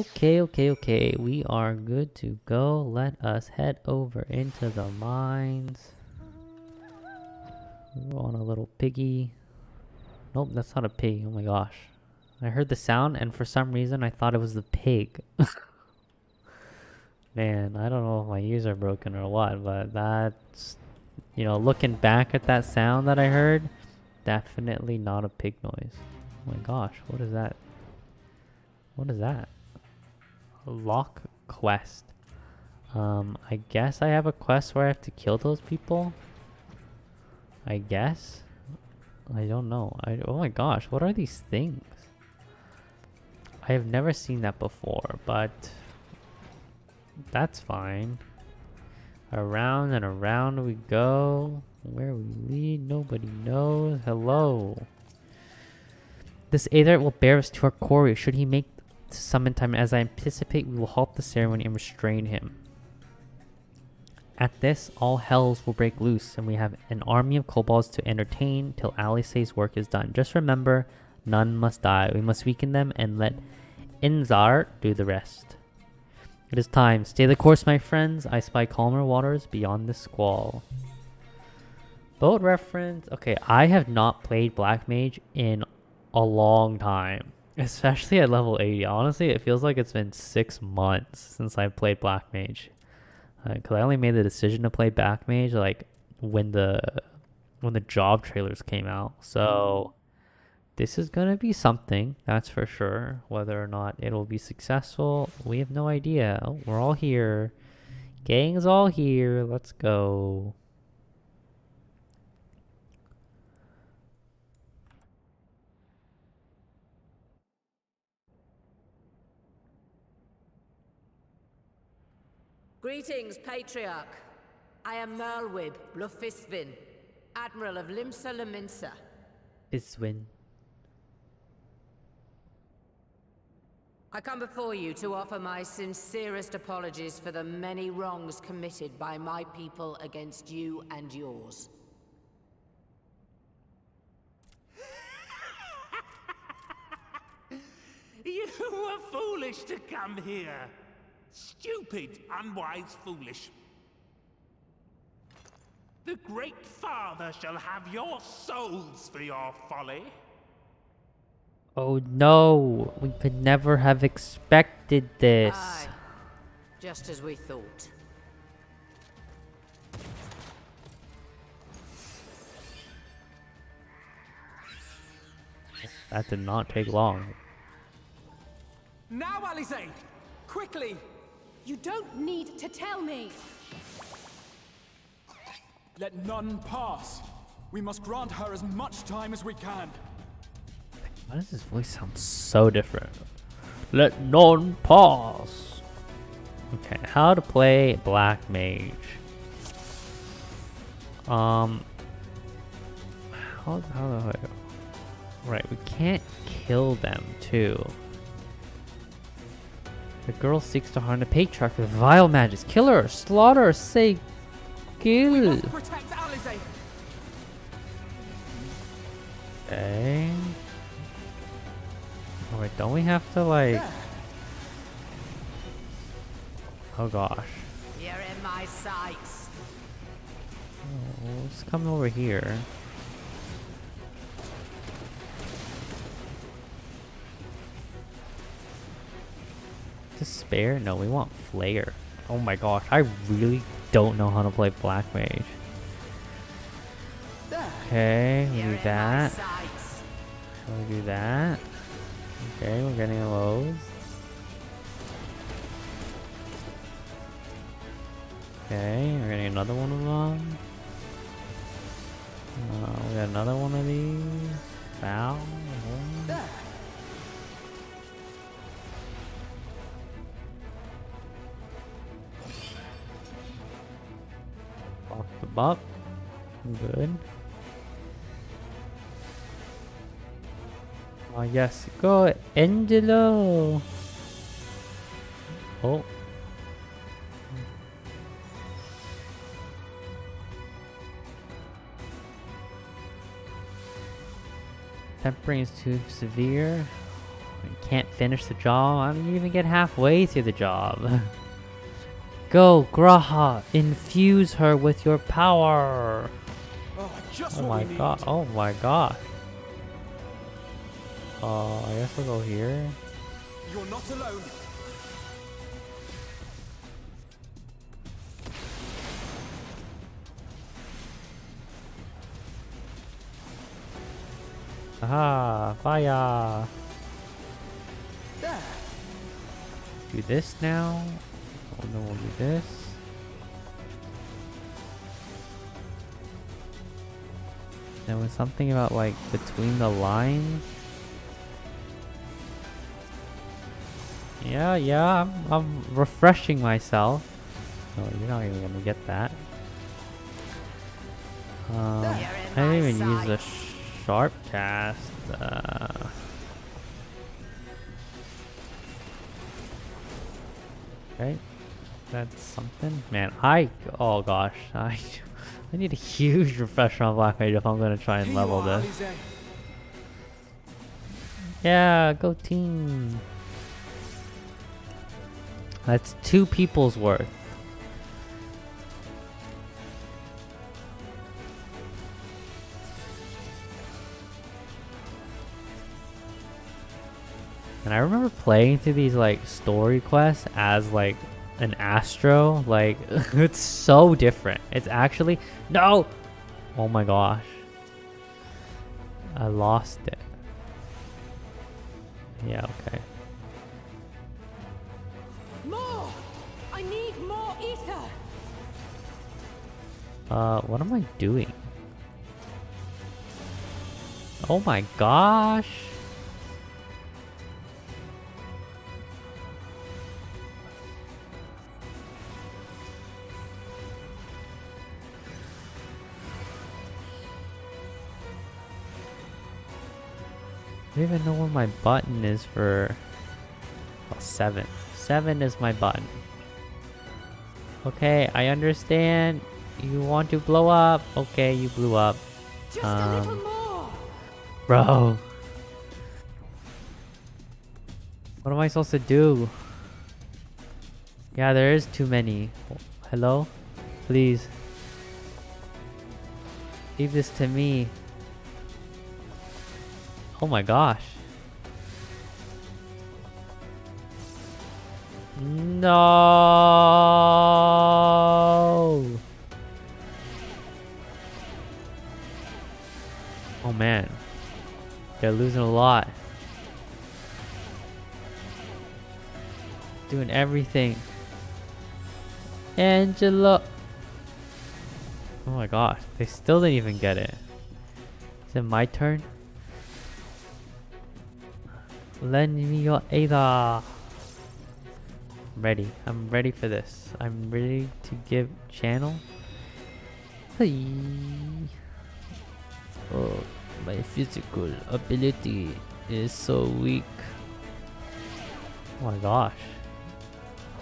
We are good to go. Let us head over into the mines. We're on a little piggy. Nope, that's not a pig. Oh my gosh. I heard the sound and for some reason I thought it was the pig. Man, I don't know if my ears are broken or what, but that's, looking back at that sound that I heard, definitely not a pig noise. Oh my gosh, what is that? What is that? A lock quest. I guess I have a quest where I have to kill those people? I guess? I don't know. Oh my gosh, what are these things? I have never seen that before, but that's fine. Around and around we go. Where we lead, nobody knows. Hello. This Aether will bear us to our quarry. Should he make summon time, as I anticipate, we will halt the ceremony and restrain him. At this, all hells will break loose, and we have an army of kobolds to entertain till Alice's work is done. Just remember, none must die. We must weaken them and let Inzar do the rest. It is time. Stay the course, my friends. I spy calmer waters beyond the squall. Boat reference. Okay, I have not played Black Mage in a long time. Especially at level 80. Honestly, it feels like it's been 6 months since I played Black Mage. Because I only made the decision to play Black Mage like when the job trailers came out. So this is gonna be something, that's for sure. Whether or not it'll be successful, we have no idea. Oh, we're all here. Gang's all here. Let's go. Greetings, Patriarch. I am Merlwib Blufisvin, Admiral of Limsa Laminsa. Iswin. I come before you to offer my sincerest apologies for the many wrongs committed by my people against you and yours. You were foolish to come here. Stupid, unwise, foolish. The Great Father shall have your souls for your folly. Oh no, we could never have expected this. Aye, just as we thought. That did not take long. Now, Alice! Quickly! You don't need to tell me. Let none pass. We must grant her as much time as we can. Why does his voice sound so different? Let none pass. Okay, how to play Black Mage. How do I... Right, we can't kill them too. The girl seeks to harm the patriarch with vile magic. Kill her, slaughter, say kill. Protect Alice! Okay. Alright, don't we have to like... Oh gosh. You're in my sights. Oh, let's come over here. Despair? No, we want Flare. Oh my gosh, I really don't know how to play Black Mage. Okay, we do that. We do that. Okay, we're getting lows. Okay, we're getting another one of them. We got another one of these. Foul. Off the buck. Good. Yes, go Angelo. Oh. Tempering is too severe. You can't finish the job. I didn't even get halfway through the job. Go, Graha! Infuse her with your power! Oh, just Oh what my we need. god, oh my god. I guess we'll go here. You're not alone. Aha, fire! There. Do this now. Oh no, we'll do this. There was something about like between the lines. Yeah, I'm refreshing myself. No, you're not even gonna get that. I didn't even use the sharp cast. Okay, that's something. Man, oh gosh, I need a huge refresher on Black Mage if I'm gonna try and Here level you are, this. Alize. Yeah, go team. That's 2 people's worth. And I remember playing through these like story quests as like an Astro. Like it's so different. It's actually no. Oh my gosh. I lost it. Yeah, okay. More! I need more ether! What am I doing? Oh my gosh. I don't even know where my button is for... Oh, 7. 7 is my button. Okay, I understand. You want to blow up. Okay, you blew up. Just a little more! Bro. What am I supposed to do? Yeah, there is too many. Hello? Please. Leave this to me. Oh my gosh. No. Oh man. They're losing a lot. Doing everything. Angela. Oh my gosh. They still didn't even get it. Is it my turn? Lend me your aid. I'm ready. I'm ready for this. I'm ready to give channel. Hey. Oh, my physical ability is so weak. Oh my gosh.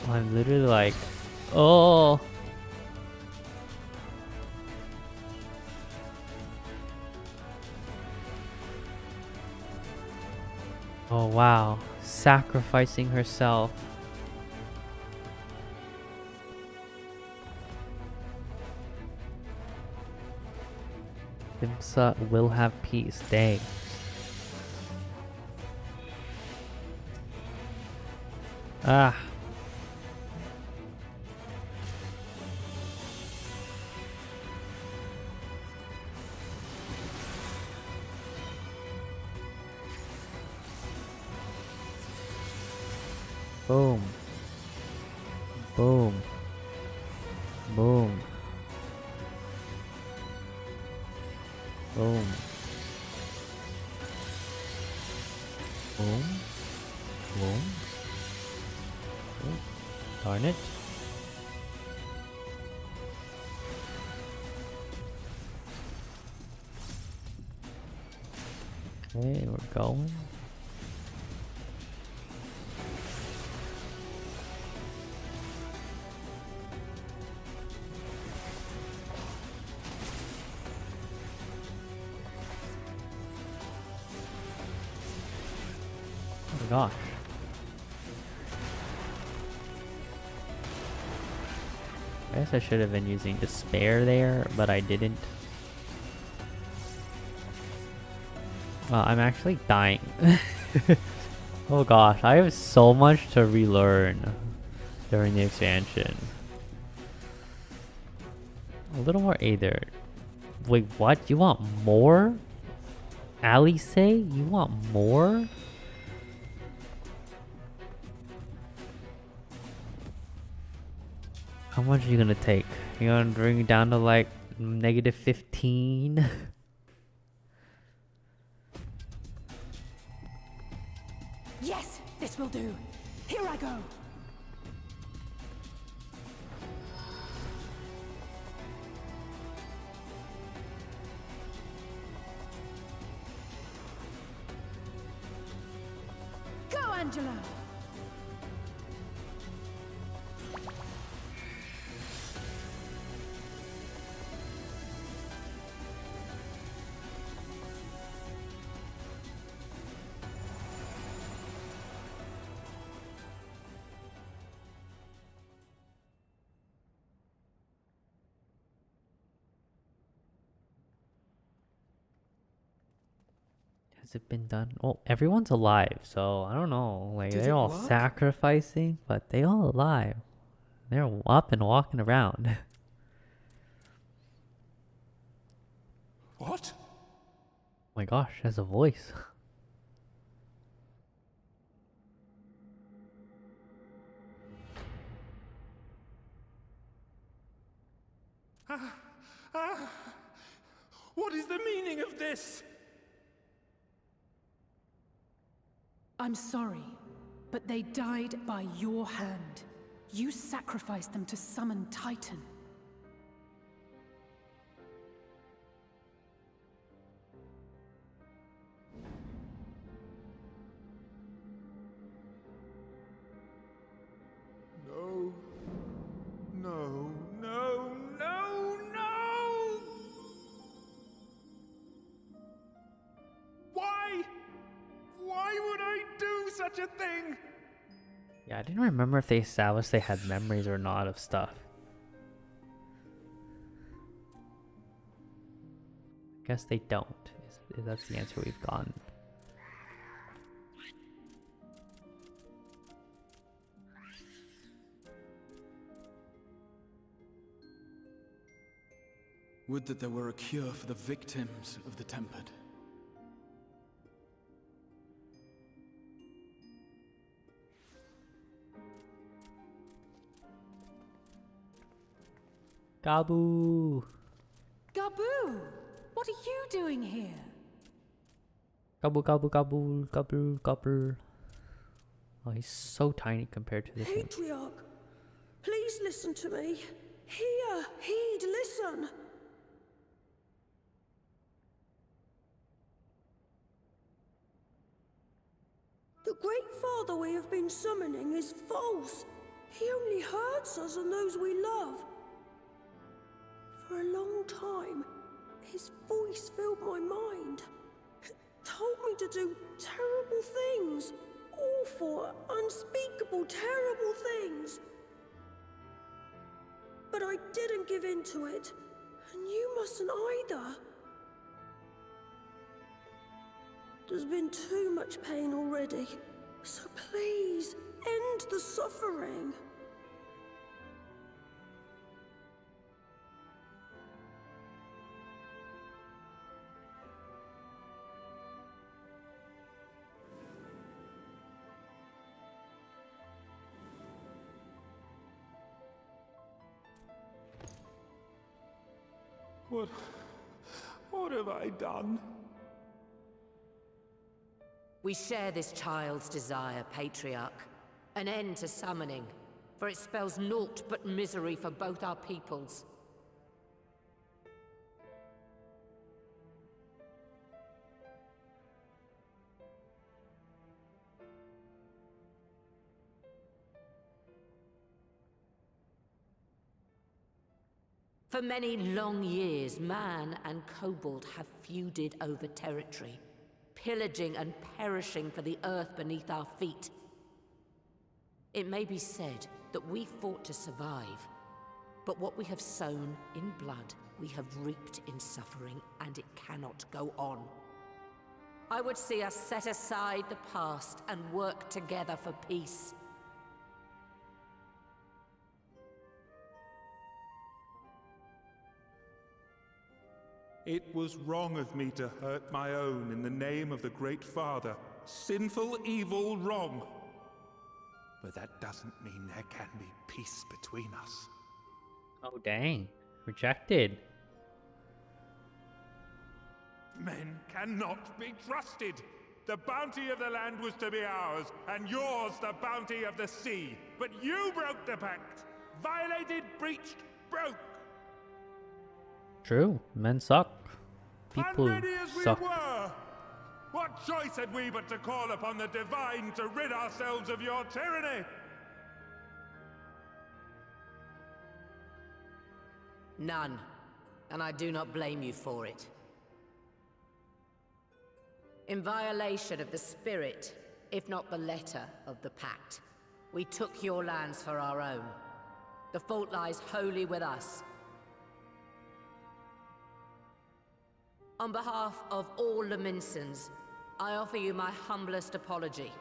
I'm literally like, oh. Oh wow, sacrificing herself. Imsa will have peace. Dang. Ah. Boom. Boom. Boom. Boom. Boom. Boom. Boom. Darn it. Okay, we're going. gosh. I guess I should have been using despair there, but I didn't. I'm actually dying. Oh gosh, I have so much to relearn during the expansion. A little more Aether. Wait, what? You want more? Alice, you want more? How much are you gonna take? You gonna bring it down to like -15? Yes, this will do. Here I go. Go, Angela. Has it been done? Oh, everyone's alive, so I don't know. Like, Did they're it all work? sacrificing, but they all alive. They're up and walking around. What? Oh my gosh, has a voice. What is the meaning of this? I'm sorry, but they died by your hand. You sacrificed them to summon Titan. No. No, no, no, no! Why? Why would I do such a thing? Yeah, I didn't remember if they established they had memories or not of stuff. Guess they don't. That's the answer we've gotten. Would that there were a cure for the victims of the Tempered. Gabu! Gabu! What are you doing here? Gabu, gabu, gabu, gabu, gabu. Oh, he's so tiny compared to the thing. Patriarch, please listen to me. Hear, heed, listen. The Great Father we have been summoning is false. He only hurts us and those we love. For a long time, his voice filled my mind. It told me to do terrible things. Awful, unspeakable, terrible things. But I didn't give in to it, and you mustn't either. There's been too much pain already, so please, end the suffering. What have I done? We share this child's desire, Patriarch. An end to summoning, for it spells naught but misery for both our peoples. For many long years, man and kobold have feuded over territory, pillaging and perishing for the earth beneath our feet. It may be said that we fought to survive, but what we have sown in blood, we have reaped in suffering, and it cannot go on. I would see us set aside the past and work together for peace. It was wrong of me to hurt my own in the name of the Great Father. Sinful, evil, wrong. But that doesn't mean there can be peace between us. Oh, dang. Rejected. Men cannot be trusted. The bounty of the land was to be ours, and yours the bounty of the sea. But you broke the pact. Violated, breached, broke. True. Men suck. People Unready as we suck. were, what choice had we but to call upon the divine to rid ourselves of your tyranny? None, and I do not blame you for it. In violation of the spirit, if not the letter of the pact, we took your lands for our own. The fault lies wholly with us. On behalf of all Leminsons, I offer you my humblest apology.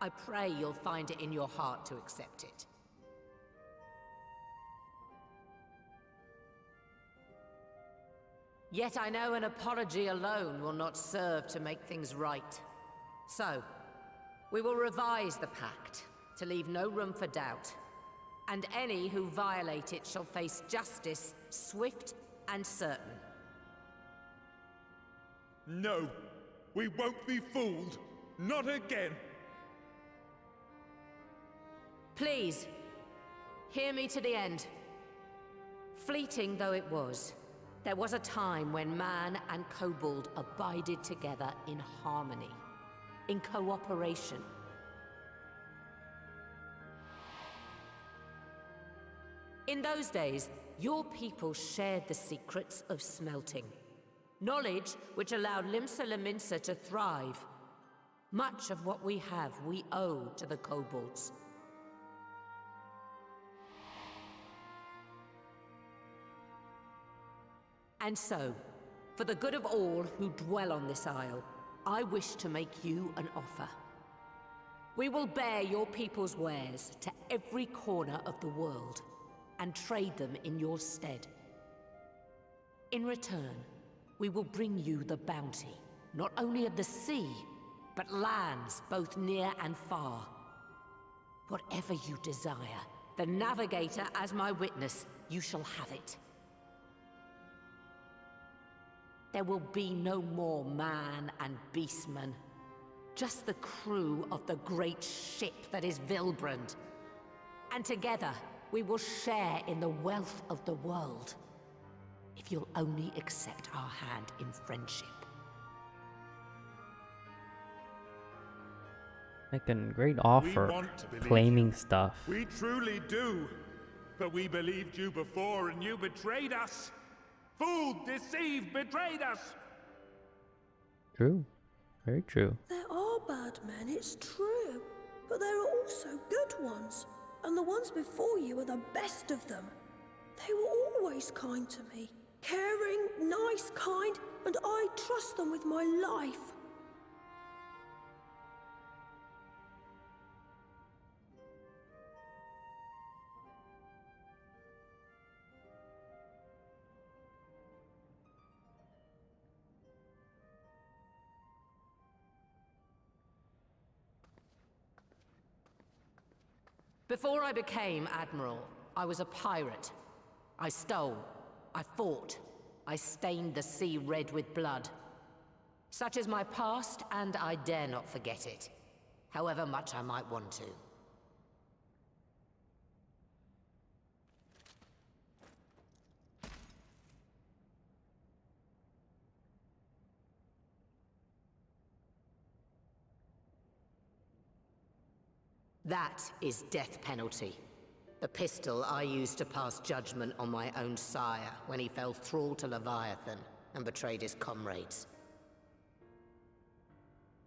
I pray you'll find it in your heart to accept it. Yet I know an apology alone will not serve to make things right. So, we will revise the pact to leave no room for doubt, and any who violate it shall face justice, swift and certain. No, we won't be fooled. Not again. Please, hear me to the end. Fleeting though it was, there was a time when man and kobold abided together in harmony, in cooperation. In those days, your people shared the secrets of smelting. Knowledge which allowed Limsa Leminsa to thrive. Much of what we have, we owe to the kobolds. And so, for the good of all who dwell on this isle, I wish to make you an offer. We will bear your people's wares to every corner of the world, and trade them in your stead. In return, we will bring you the bounty, not only of the sea, but lands both near and far. Whatever you desire, the Navigator as my witness, you shall have it. There will be no more man and beastman, just the crew of the great ship that is Vilbrand. And together, we will share in the wealth of the world, if you'll only accept our hand in friendship. Like a great We offer. want to believe Claiming you. stuff. We truly do. But we believed you before and you betrayed us. Fooled, deceived, betrayed us. True. Very true. There are bad men, it's true. But there are also good ones. And the ones before you are the best of them. They were always kind to me. Caring, nice, kind, and I trust them with my life. Before I became Admiral, I was a pirate. I stole, I fought, I stained the sea red with blood. Such is my past, and I dare not forget it, however much I might want to. That is death penalty. The pistol I used to pass judgment on my own sire when he fell thrall to Leviathan and betrayed his comrades.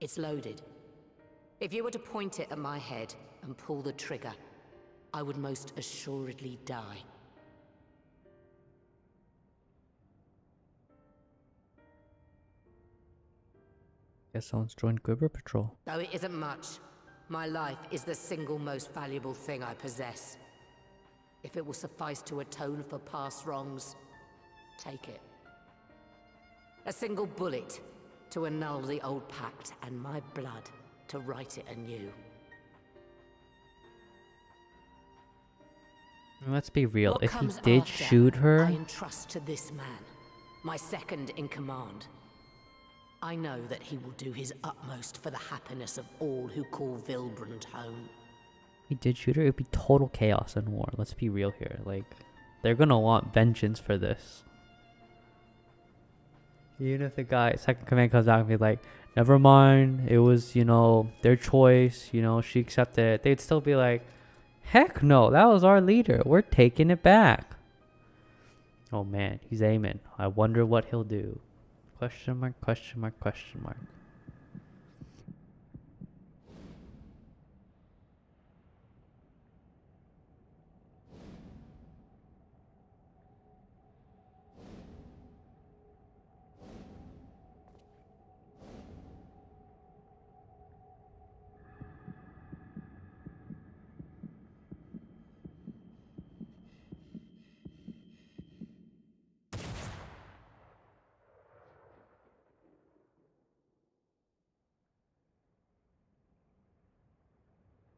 It's loaded. If you were to point it at my head and pull the trigger, I would most assuredly die. Guess someone's joined Quiver Patrol. Though it isn't much, my life is the single most valuable thing I possess. If it will suffice to atone for past wrongs, take it. A single bullet to annul the old pact, and my blood to write it anew. Let's be real. What If he comes did after, shoot her, I entrust to this man, my second in command. I know that he will do his utmost for the happiness of all who call Vilbrand home. he did shoot her, it'd be total chaos and war. Let's be real here. Like, they're gonna want vengeance for this. Even if the guy, second command comes out and be like, never mind, it was, you know, their choice, you know, she accepted it. They'd still be like, heck no, that was our leader. We're taking it back. Oh man, he's aiming. I wonder what he'll do. Question mark, question mark, question mark.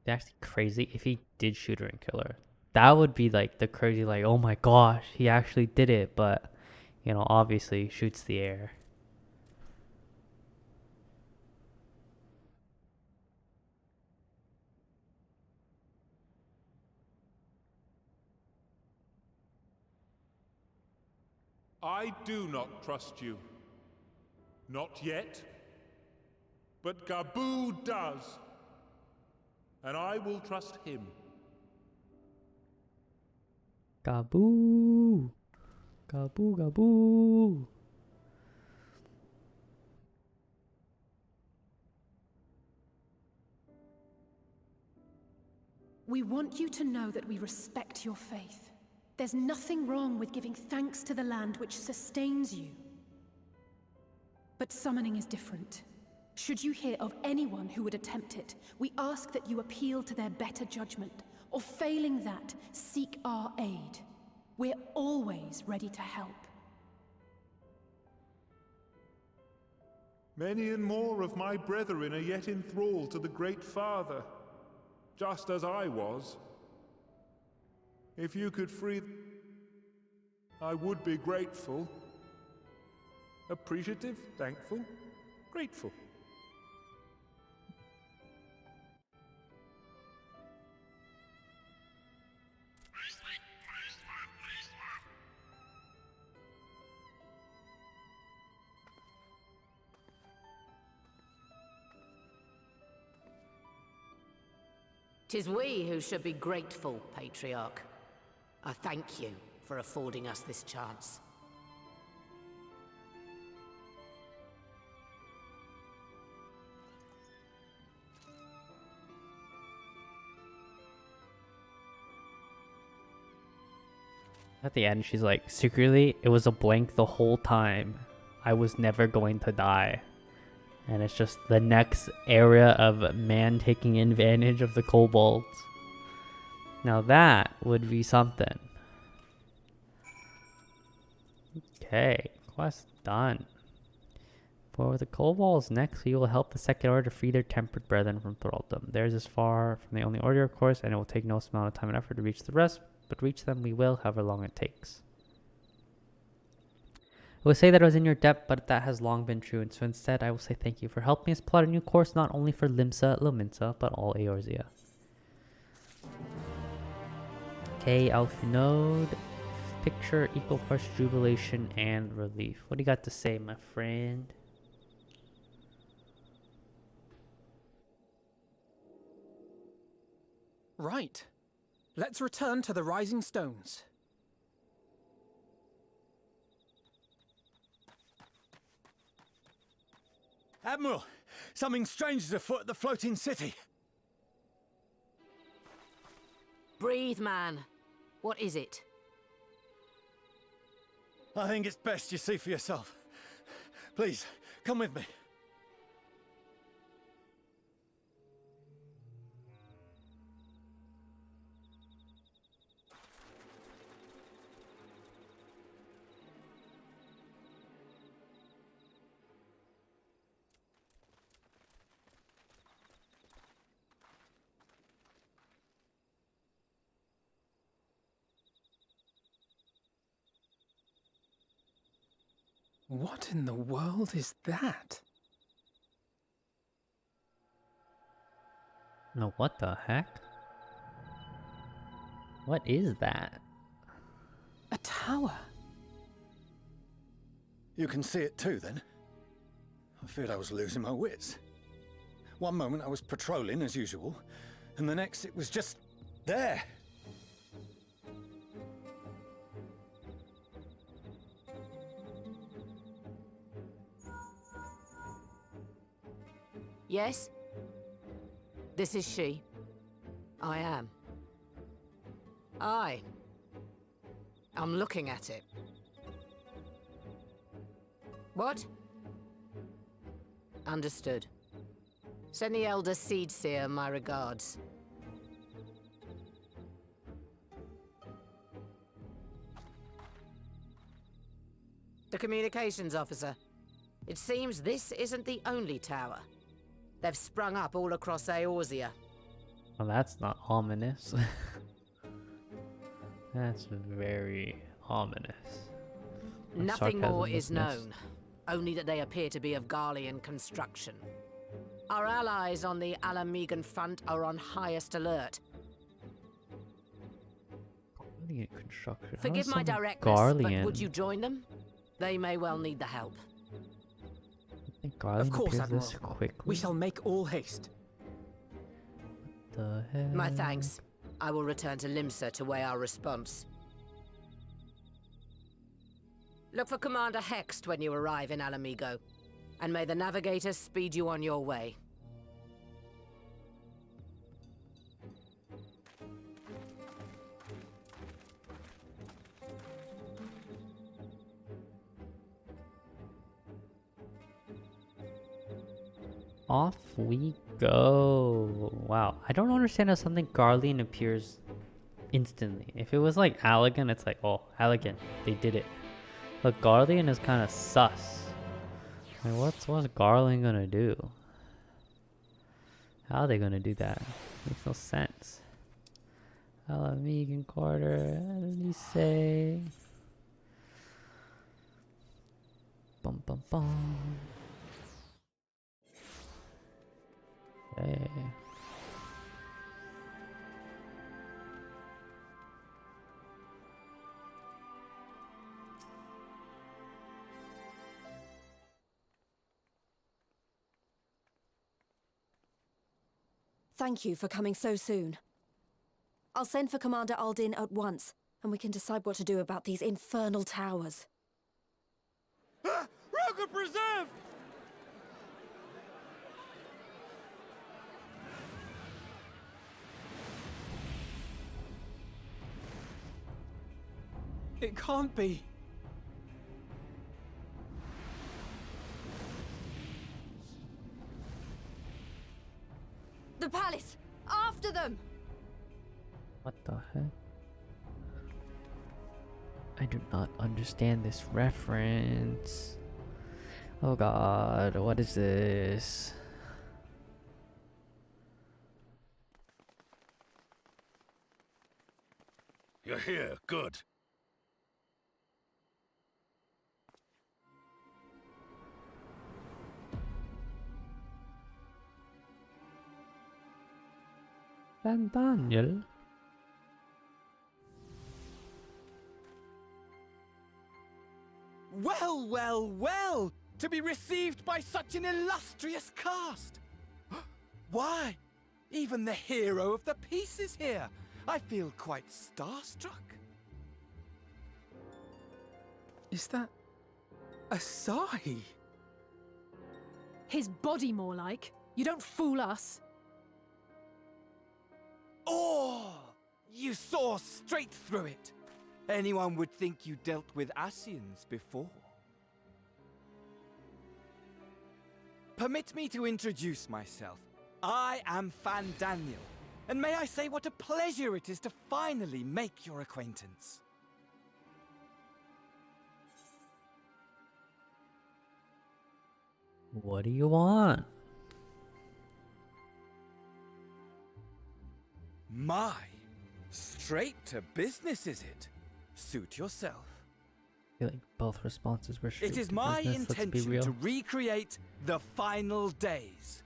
It's actually crazy if he did shoot her and kill her. That would be like the crazy, like, oh my gosh, he actually did it. But, you know, obviously shoots the air. I do not trust you. Not yet. But Gabu does. And I will trust him. Gaboo. Gaboo, gaboo. We want you to know that we respect your faith. There's nothing wrong with giving thanks to the land which sustains you. But summoning is different. Should you hear of anyone who would attempt it, we ask that you appeal to their better judgment, or failing that, seek our aid. We're always ready to help. Many and more of my brethren are yet enthralled to the Great Father, just as I was. If you could free them, I would be grateful. Appreciative, thankful, grateful. Tis we who should be grateful, Patriarch. I thank you for affording us this chance. At the end, she's like, secretly, it was a blank the whole time. I was never going to die. And it's just the next area of man taking advantage of the kobolds. Now that would be something. Okay, quest done. For the kobolds next, we will help the second order free their tempered brethren from thraldom. Theirs is far from the only order, of course, and it will take no small amount of time and effort to reach the rest, but reach them we will, however long it takes. I will say that I was in your debt, but that has long been true, and so instead I will say thank you for helping us plot a new course not only for Limsa, Lominsa, but all Eorzea. Okay, Alfinode. Picture equal parts jubilation and relief. What do you got to say, my friend? Right. Let's return to the Rising Stones. Admiral, Something strange is afoot at the floating city. Breathe, man. What is it? I think it's best you see for yourself. Please, come with me. What in the world is that? No, what the heck? What is that? A tower? You can see it too, then? I feared I was losing my wits. One moment I was patrolling as usual, and the next it was just there. Yes? This is she. I am. I'm looking at it. What? Understood. Send the Elder Seedseer my regards. The communications officer. It seems this isn't the only tower. They've sprung up all across Eorzea. Well, that's not ominous. That's very ominous. What Nothing more sarcasm is this? known, only that they appear to be of Garlean construction. Our allies on the Alamegan front are on highest alert. Garlean construction. How Forgive is my someone directness, Garlean? but would you join them? They may well need the help. I think Garlean Of course, appears Admiral. this quickly. We shall make all haste. The heck? My thanks. I will return to Limsa to weigh our response. Look for Commander Hext when you arrive in Alamigo, and may the Navigator speed you on your way. Off we go. Wow, I don't understand how something Garlean appears instantly. If it was like Allegan, it's like, oh, Allegan, they did it. But Garlean is kind of sus. I mean, what's Garlean gonna do? How are they gonna do that? Makes no sense. Alamegan Quarter, what did he say? Bum bum bum. Hey. Thank you for coming so soon. I'll send for Commander Aldin at once, and we can decide what to do about these infernal towers. Roger preserved! It can't be. The palace! After them! What the heck? I do not understand this reference. Oh god, what is this? You're here, good. And Daniel? Well, well, well! To be received by such an illustrious cast! Why, even the hero of the piece is here! I feel quite starstruck. Is that... Asahi? His body, more like. You don't fool us. Oh! You saw straight through it. Anyone would think you dealt with Ascians before. Permit me to introduce myself. I am Fandaniel, and may I say what a pleasure it is to finally make your acquaintance. What do you want? My, straight to business is it? Suit yourself. I feel like both responses were straight It is to my business, let's be intention real. to recreate the final days.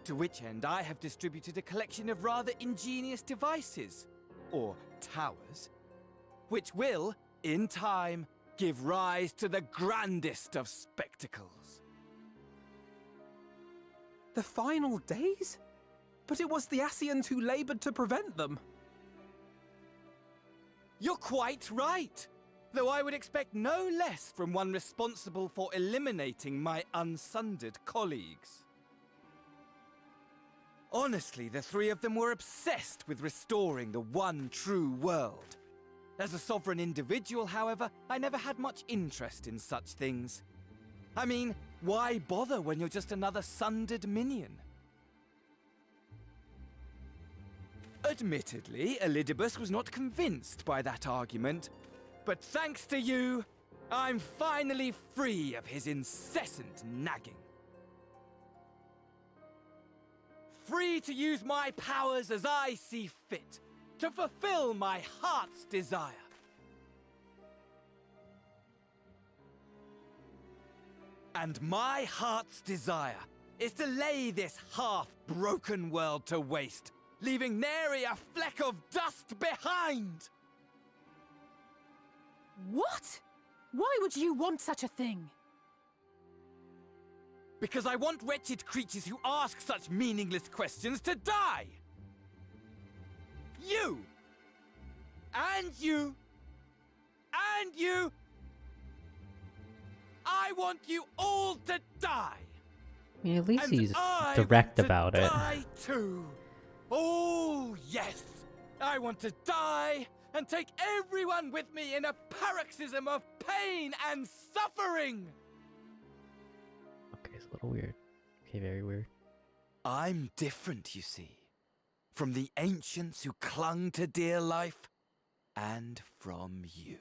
To which end I have distributed a collection of rather ingenious devices, or towers, which will, in time, give rise to the grandest of spectacles. The final days? But it was the Ascians who labored to prevent them. You're quite right, though I would expect no less from one responsible for eliminating my unsundered colleagues. Honestly, the three of them were obsessed with restoring the one true world. As a sovereign individual, however, I never had much interest in such things. I mean, why bother when you're just another sundered minion? Admittedly, Elidibus was not convinced by that argument, but thanks to you, I'm finally free of his incessant nagging. Free to use my powers as I see fit, to fulfill my heart's desire. And my heart's desire is to lay this half-broken world to waste, leaving nary a fleck of dust behind! What? Why would you want such a thing? Because I want wretched creatures who ask such meaningless questions to die! You! And you! And you! I want you all to die! I mean, at least And he's I direct want to about it. Die too. Oh, yes! I want to die and take everyone with me in a paroxysm of pain and suffering! Okay, it's a little weird. Okay, very weird. I'm different, you see. From the ancients who clung to dear life, and from you.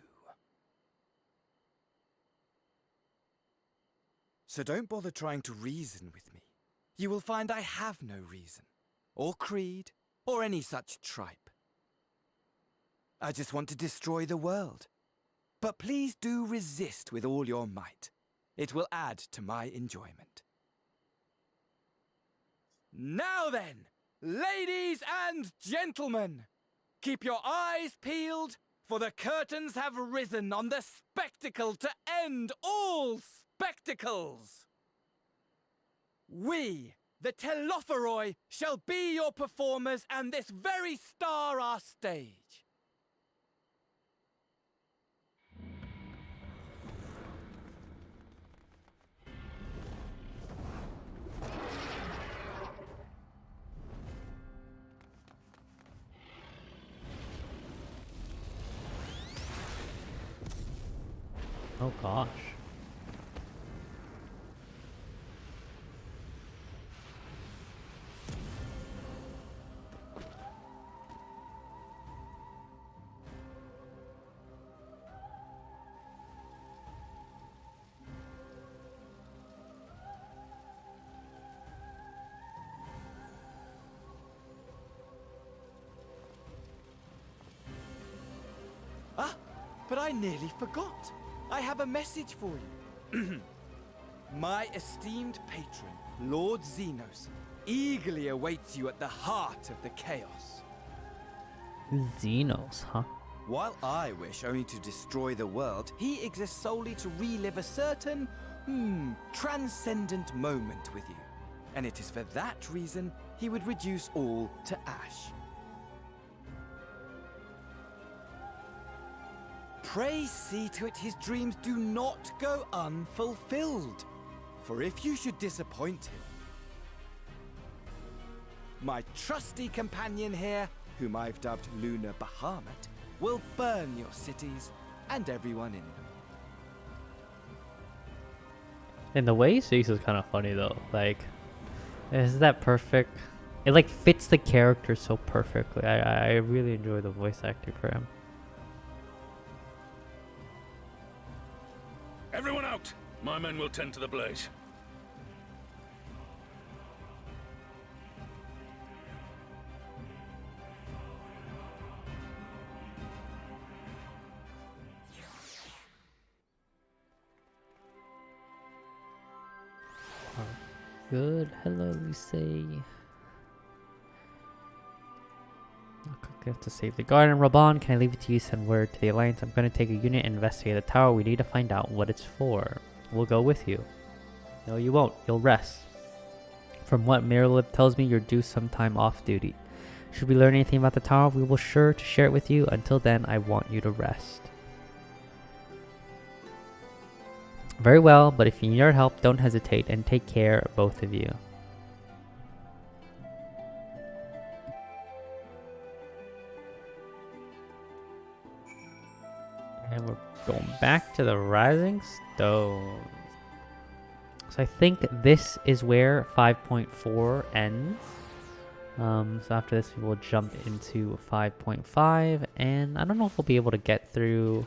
So don't bother trying to reason with me. You will find I have no reason, or creed, or any such tripe. I just want to destroy the world. But please do resist with all your might. It will add to my enjoyment. Now then, ladies and gentlemen, keep your eyes peeled, for the curtains have risen on the spectacle to end all spectacles. We, the Telophoroi, shall be your performers and this very star our stage. Oh gosh. Ah, but I nearly forgot. I have a message for you. My esteemed patron, Lord Xenos, eagerly awaits you at the heart of the chaos. Xenos, huh? While I wish only to destroy the world, he exists solely to relive a certain, transcendent moment with you. And it is for that reason he would reduce all to ash. Pray see to it his dreams do not go unfulfilled. For if you should disappoint him, my trusty companion here, whom I've dubbed Lunar Bahamut, will burn your cities and everyone in them. And the way he speaks is kind of funny though. Like, is that perfect? It like fits the character so perfectly. I really enjoy the voice acting for him. Everyone out! My men will tend to the blaze. Good. Hello, Lise. I'll quickly have to save the garden. Raban, can I leave it to you? Send word to the Alliance. I'm going to take a unit and investigate the tower. We need to find out what it's for. We'll go with you. No, you won't. You'll rest. From what Miralib tells me, you're due some time off duty. Should we learn anything about the tower, we will sure to share it with you. Until then, I want you to rest. Very well, but if you need our help, don't hesitate, and take care, both of you. And we're going back to the Rising Stone. So I think this is where 5.4 ends. So after this, we will jump into 5.5, and I don't know if we'll be able to get through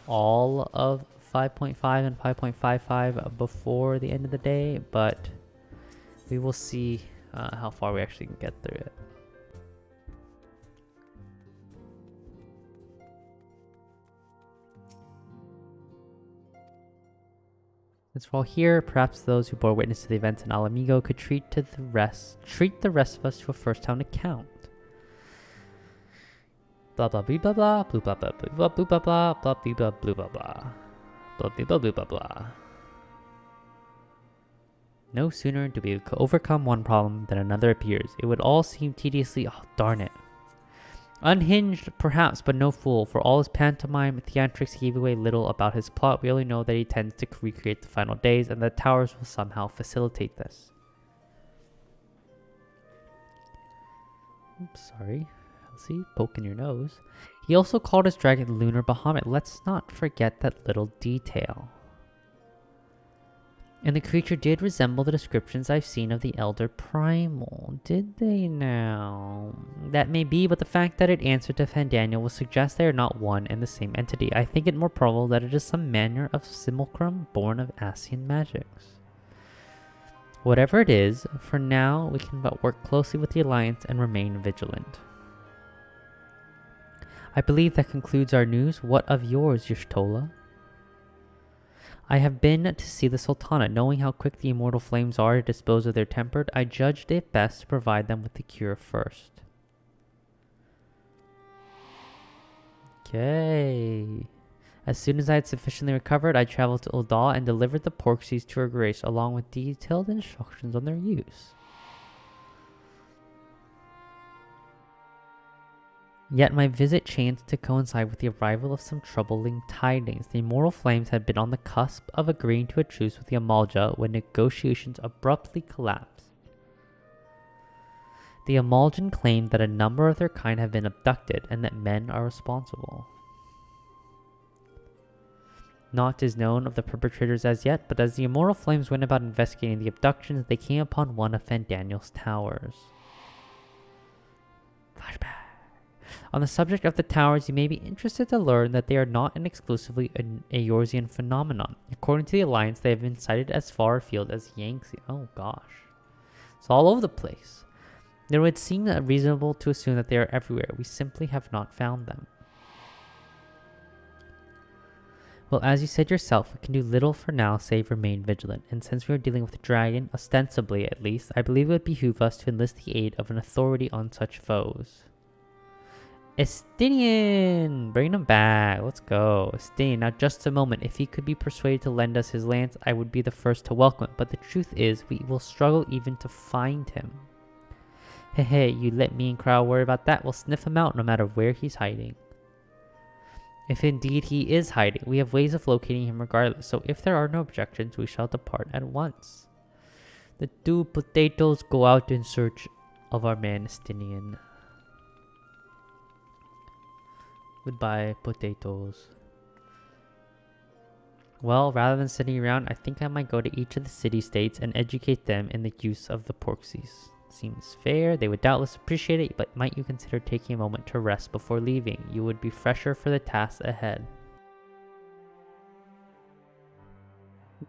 all of 5.5 and 5.55 before the end of the day, but we will see how far we actually can get through it. Since we're all here, perhaps those who bore witness to the events in Alamigo could treat the rest of us to a first-hand account. Blah blah blah blah blah blah blah blah blah blah blah blah blah blah blah blah blah blah. Blah blah blah blah blah. No sooner do we overcome one problem than another appears. It would all seem tediously, oh darn it. Unhinged, perhaps, but no fool. For all his pantomime theatrics, he gave away little about his plot. We only know that he tends to recreate the final days, and that towers will somehow facilitate this. Oops, sorry. See, poking your nose. He also called his dragon Lunar Bahamut. Let's not forget that little detail. And the creature did resemble the descriptions I've seen of the Elder Primal. Did they now? That may be, but the fact that it answered to Fandaniel will suggest they are not one and the same entity. I think it more probable that it is some manner of simulacrum born of Ascian magics. Whatever it is, for now we can but work closely with the Alliance and remain vigilant. I believe that concludes our news. What of yours, Y'shtola? I have been to see the Sultana. Knowing how quick the immortal flames are to dispose of their tempered, I judged it best to provide them with the cure first. Okay. As soon as I had sufficiently recovered, I traveled to Ul'dah and delivered the porksies to her grace, along with detailed instructions on their use. Yet my visit chanced to coincide with the arrival of some troubling tidings. The immortal flames had been on the cusp of agreeing to a truce with the Amalja when negotiations abruptly collapsed. The Amaljan claimed that a number of their kind have been abducted and that men are responsible. Naught is known of the perpetrators as yet, but as the immortal flames went about investigating the abductions, they came upon one of Fandaniel's towers. Flashback. On the subject of the towers, you may be interested to learn that they are not an exclusively an Eorzean phenomenon. According to the Alliance, they have been sighted as far afield as Yangtze. Oh gosh. It's all over the place. It would seem reasonable to assume that they are everywhere. We simply have not found them. Well, as you said yourself, we can do little for now save remain vigilant, and since we are dealing with a dragon, ostensibly at least, I believe it would behoove us to enlist the aid of an authority on such foes. Estinian! Bring him back. Let's go. Estinian. Now just a moment. If he could be persuaded to lend us his lance, I would be the first to welcome it. But the truth is, we will struggle even to find him. Hey, you let me and Crow worry about that. We'll sniff him out no matter where he's hiding. If indeed he is hiding, we have ways of locating him regardless, so if there are no objections, we shall depart at once. The two potatoes go out in search of our man Stinian. Goodbye, potatoes. Well, rather than sitting around, I think I might go to each of the city-states and educate them in the use of the porxies. Seems fair. They would doubtless appreciate it, but might you consider taking a moment to rest before leaving? You would be fresher for the tasks ahead.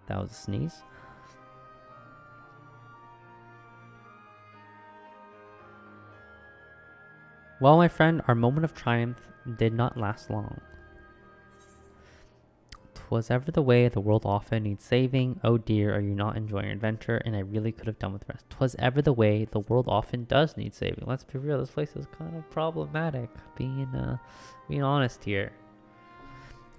That was a sneeze. Well, my friend, our moment of triumph did not last long. 'Twas ever the way, the world often needs saving. Oh dear, are you not enjoying your adventure? And I really could have done with the rest. 'Twas ever the way, the world often does need saving. Let's be real, this place is kind of problematic. Being honest here.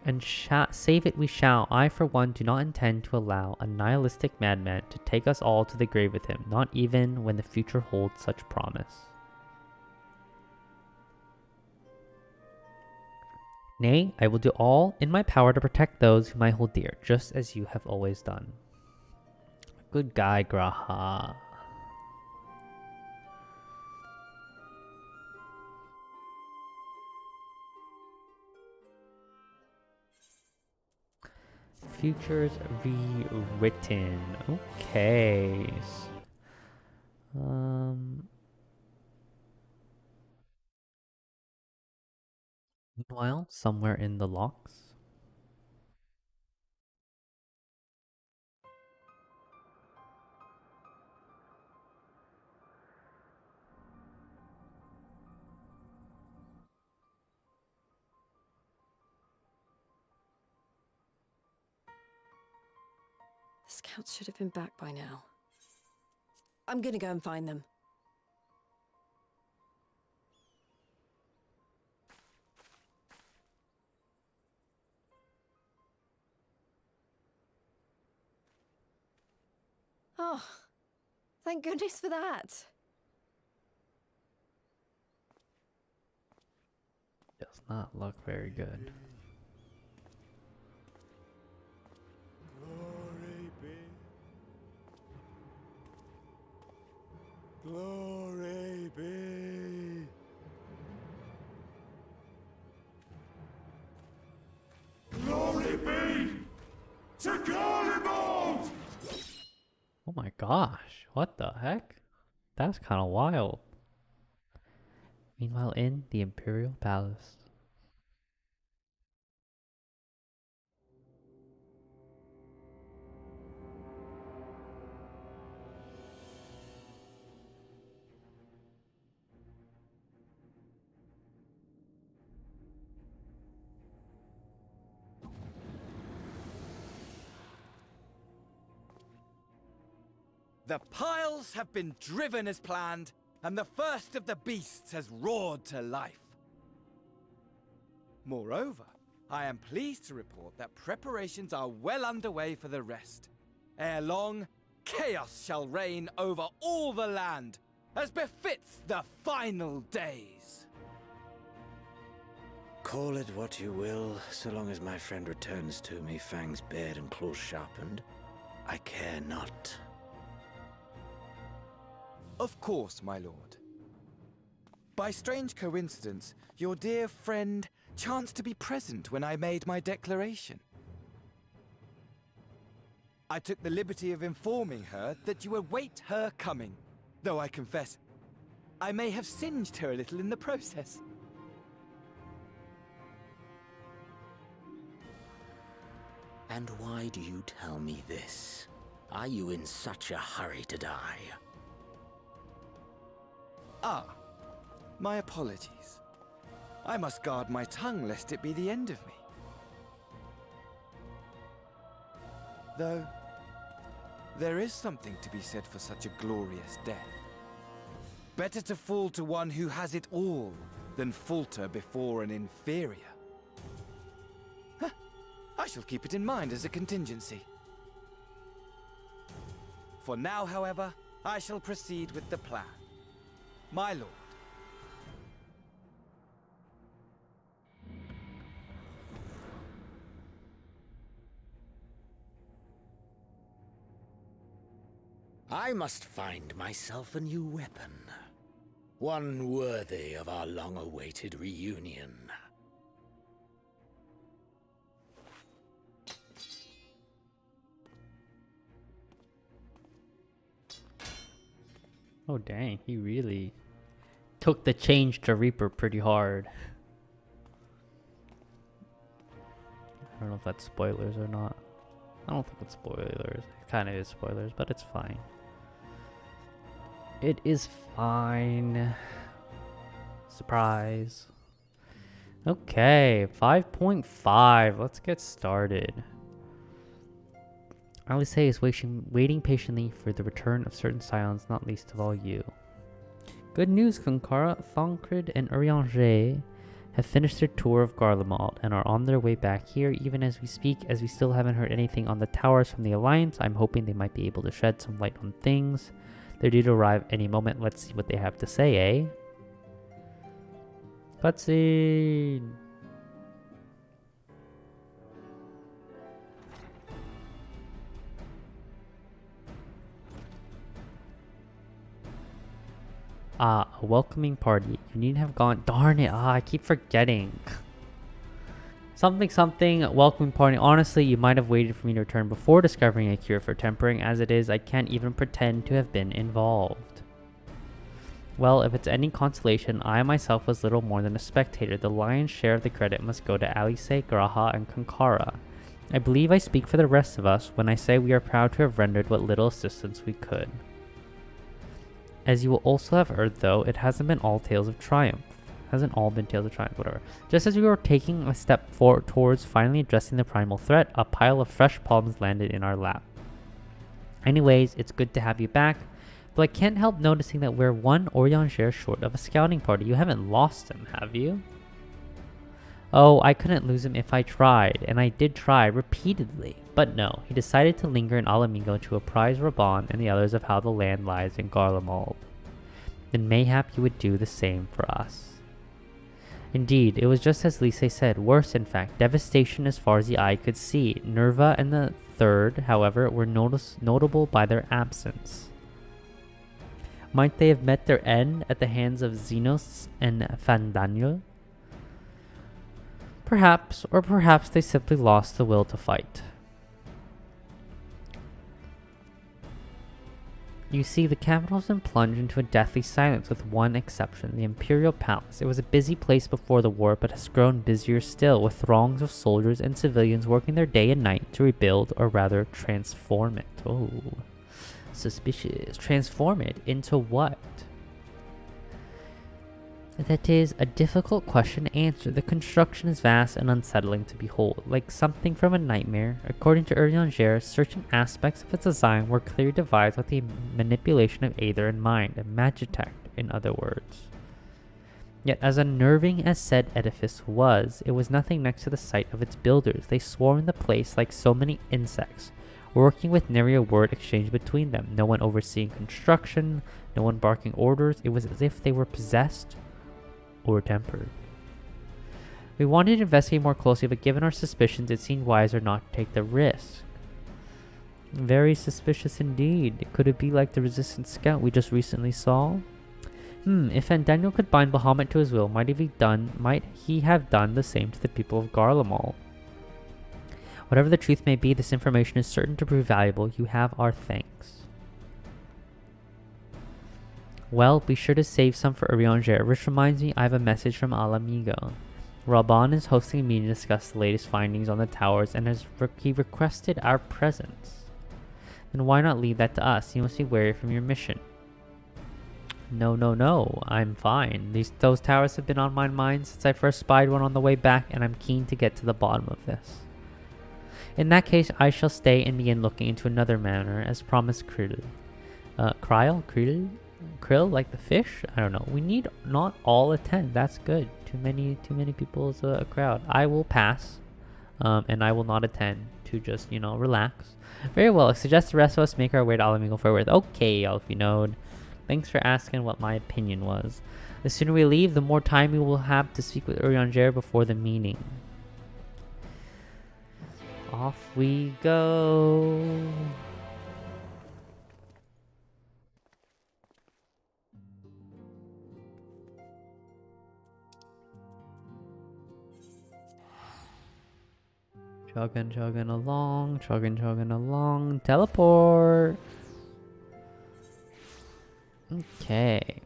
And save it we shall. I, for one, do not intend to allow a nihilistic madman to take us all to the grave with him, not even when the future holds such promise. Nay, I will do all in my power to protect those whom I hold dear, just as you have always done. Good guy, Graha. Futures rewritten. Okay. Meanwhile, somewhere in the locks. The scouts should have been back by now. I'm gonna go and find them. Oh, thank goodness for that. Does not look very good. Glory be. Glory be. Glory be to Garlemald! Oh my gosh, what the heck? That's kind of wild. Meanwhile, in the Imperial Palace. The piles have been driven as planned, and the first of the beasts has roared to life. Moreover, I am pleased to report that preparations are well underway for the rest. Ere long, chaos shall reign over all the land, as befits the final days. Call it what you will, so long as my friend returns to me, fangs bared and claws sharpened. I care not. Of course, my lord. By strange coincidence, your dear friend chanced to be present when I made my declaration. I took the liberty of informing her that you await her coming, though I confess, I may have singed her a little in the process. And why do you tell me this? Are you in such a hurry to die? Ah, my apologies. I must guard my tongue lest it be the end of me. Though, there is something to be said for such a glorious death. Better to fall to one who has it all than falter before an inferior. Huh. I shall keep it in mind as a contingency. For now, however, I shall proceed with the plan. My lord. I must find myself a new weapon. One worthy of our long-awaited reunion. Oh dang, he really took the change to Reaper pretty hard. I don't know if that's spoilers or not. I don't think it's spoilers. It kind of is spoilers, but it's fine. It is fine. Surprise. Okay, 5.5. Let's get started. Alice is waiting patiently for the return of certain scions, not least of all you. Good news, Kankara, Thancred, and Urianger have finished their tour of Garlemald and are on their way back here even as we speak. As we still haven't heard anything on the towers from the Alliance, I'm hoping they might be able to shed some light on things. They're due to arrive any moment. Let's see what they have to say, eh? Cutscene! A welcoming party. You needn't have gone. Darn it. I keep forgetting. Something, welcoming party. Honestly, you might have waited for me to return before discovering a cure for tempering. As it is, I can't even pretend to have been involved. Well, if it's any consolation, I myself was little more than a spectator. The lion's share of the credit must go to Alice, Graha, and Kankara. I believe I speak for the rest of us when I say we are proud to have rendered what little assistance we could. As you will also have heard, though, it hasn't been all tales of triumph. Hasn't all been tales of triumph, whatever. Just as we were taking a step forward towards finally addressing the primal threat, a pile of fresh palms landed in our lap. Anyways, it's good to have you back, though I can't help noticing that we're one Urianger short of a scouting party. You haven't lost him, have you? Oh, I couldn't lose him if I tried, and I did try repeatedly. But no, he decided to linger in Alamingo to apprise Raban and the others of how the land lies in Garlemald. Then mayhap you would do the same for us. Indeed, it was just as Lise said, worse in fact, devastation as far as the eye could see. Nerva and the third, however, were notable by their absence. Might they have met their end at the hands of Xenos and Fandaniel? Perhaps, or perhaps they simply lost the will to fight. You see, the capital has been plunged into a deathly silence with one exception, the Imperial Palace. It was a busy place before the war, but has grown busier still, with throngs of soldiers and civilians working their day and night to rebuild, or rather transform it. Oh, suspicious. Transform it into what? That is a difficult question to answer. The construction is vast and unsettling to behold, like something from a nightmare. According to Urianger, certain aspects of its design were clearly devised with the manipulation of Aether in mind, a magitech, in other words. Yet as unnerving as said edifice was, it was nothing next to the sight of its builders. They swarmed the place like so many insects, working with nary a word exchanged between them, no one overseeing construction, no one barking orders. It was as if they were possessed or tempered. We wanted to investigate more closely, but given our suspicions, it seemed wiser not to take the risk. Very suspicious indeed. Could it be like the resistance scout we just recently saw? If Daniel could bind Bahamut to his will, might he have done the same to the people of Garlemald? Whatever the truth may be, this information is certain to prove valuable. You have our thanks. Well, be sure to save some for Urianger, which reminds me I have a message from Alamigo. Raban is hosting a meeting to discuss the latest findings on the towers and he requested our presence. Then why not leave that to us? You must be wary from your mission. No, I'm fine. Those towers have been on my mind since I first spied one on the way back, and I'm keen to get to the bottom of this. In that case, I shall stay and begin looking into another matter, as promised. Krill, like the fish? I don't know. We need not all attend. That's good. Too many people is a crowd. I will pass, and I will not attend to just, relax. Very well. I suggest the rest of us make our way to Alamigo forward. Okay, Alfinode. Thanks for asking what my opinion was. The sooner we leave, the more time we will have to speak with Urianger before the meeting. Off we go. Chugging along, chugging along. Teleport. Okay.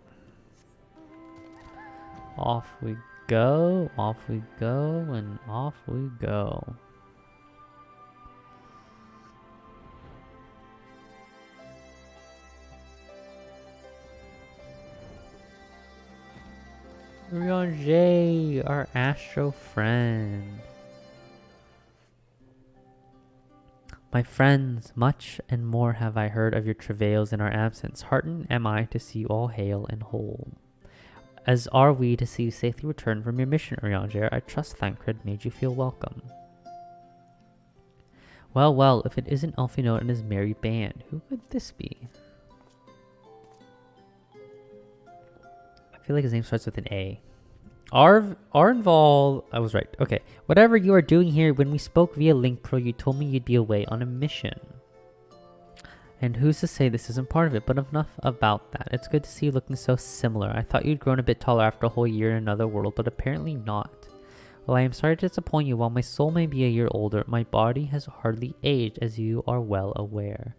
Off we go, and off we go. Ranger, our astro friend. My friends, much and more have I heard of your travails in our absence. Heartened am I to see you all hale and whole. As are we to see you safely return from your mission, Ranger. I trust Thancred made you feel welcome. Well, well, if it isn't Elfino and his merry band, who could this be? I feel like his name starts with an A. Arnval, I was right. Okay. Whatever you are doing here, when we spoke via Link Pro, you told me you'd be away on a mission. And who's to say this isn't part of it, but enough about that. It's good to see you looking so similar. I thought you'd grown a bit taller after a whole year in another world, but apparently not. Well, I am sorry to disappoint you. While my soul may be a year older, my body has hardly aged, as you are well aware.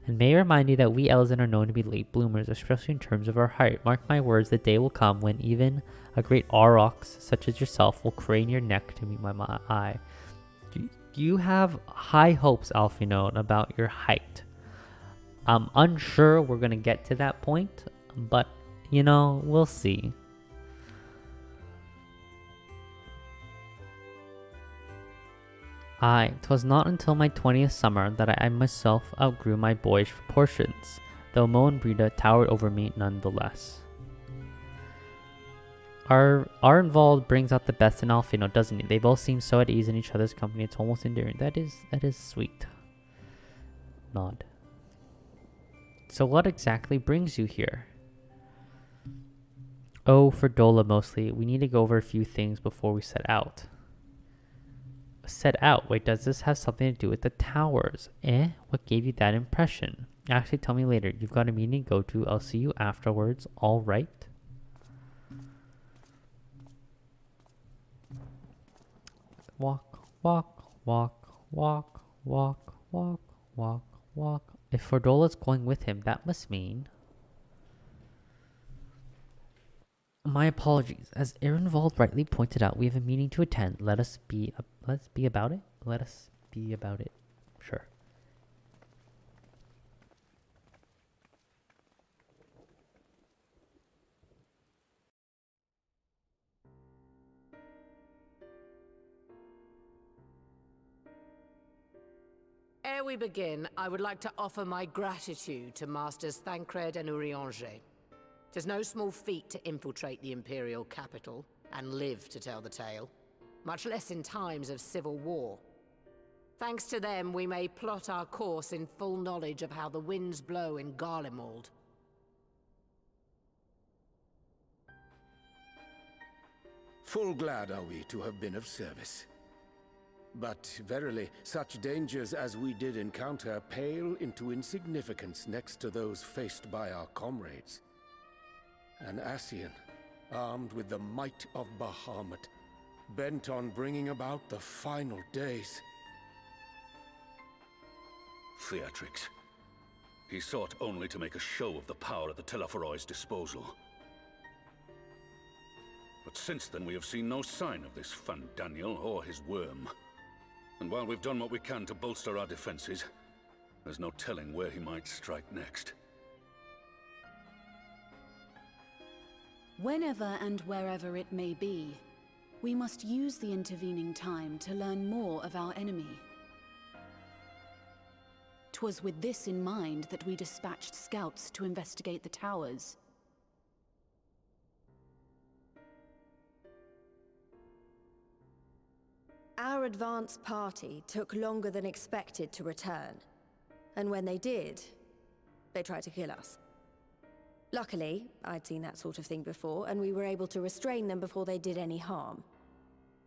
And may I remind you that we Elzen are known to be late bloomers, especially in terms of our height. Mark my words, the day will come when even a great Aurochs such as yourself will crane your neck to meet my eye. You have high hopes, Alphinaud, about your height. I'm unsure we're going to get to that point, but, you know, we'll see. Aye, 'twas not until my 20th summer that I myself outgrew my boyish proportions, though Mo and Brita towered over me nonetheless. Arnvald brings out the best in Alfino, doesn't he? They both seem so at ease in each other's company, it's almost endearing. That is sweet. Nod. So what exactly brings you here? Oh, for Dola mostly. We need to go over a few things before we set out. Set out? Wait, does this have something to do with the towers? What gave you that impression? Actually, tell me later. You've got a meeting to go to. I'll see you afterwards. All right? Walk, walk, walk, walk, walk, walk, walk, walk. If Fordola's going with him, that must mean... My apologies. As Ehrenwald rightly pointed out, we have a meeting to attend. Let's be about it. Let us be about it. Sure. Ere we begin, I would like to offer my gratitude to Masters Thancred and Urianger. 'Tis no small feat to infiltrate the Imperial capital and live to tell the tale, much less in times of civil war. Thanks to them, we may plot our course in full knowledge of how the winds blow in Garlemald. Full glad are we to have been of service. But verily, such dangers as we did encounter pale into insignificance next to those faced by our comrades. An Ascian, armed with the might of Bahamut, bent on bringing about the final days. Theatrix. He sought only to make a show of the power at the Teleforoi's disposal. But since then we have seen no sign of this Fandaniel or his worm. And while we've done what we can to bolster our defenses, there's no telling where he might strike next. Whenever and wherever it may be, we must use the intervening time to learn more of our enemy. 'Twas with this in mind that we dispatched scouts to investigate the towers. Our advance party took longer than expected to return. And when they did, they tried to kill us. Luckily, I'd seen that sort of thing before, and we were able to restrain them before they did any harm.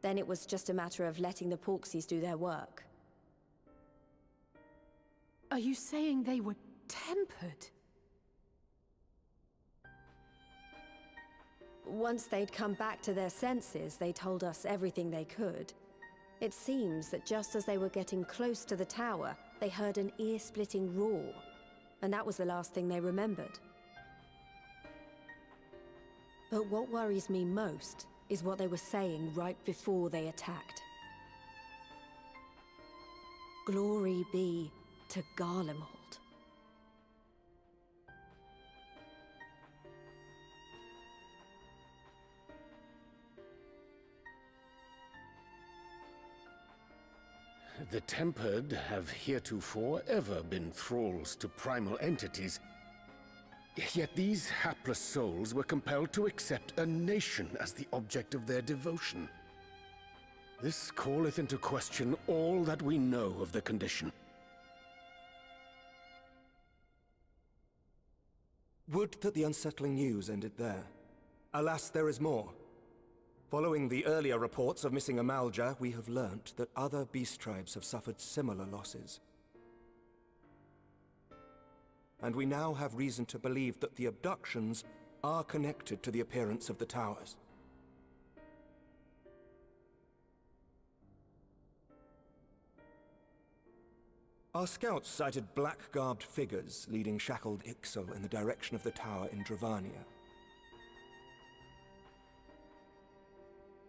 Then it was just a matter of letting the Porksies do their work. Are you saying they were tempered? Once they'd come back to their senses, they told us everything they could. It seems that just as they were getting close to the tower, they heard an ear-splitting roar, and that was the last thing they remembered. But what worries me most is what they were saying right before they attacked. Glory be to Garlemald. The Tempered have heretofore ever been thralls to primal entities. Yet these hapless souls were compelled to accept a nation as the object of their devotion. This calleth into question all that we know of the condition. Would that the unsettling news ended there. Alas, there is more. Following the earlier reports of missing Amalja, we have learnt that other beast tribes have suffered similar losses. And we now have reason to believe that the abductions are connected to the appearance of the towers. Our scouts sighted black-garbed figures leading shackled Ixal in the direction of the tower in Dravania.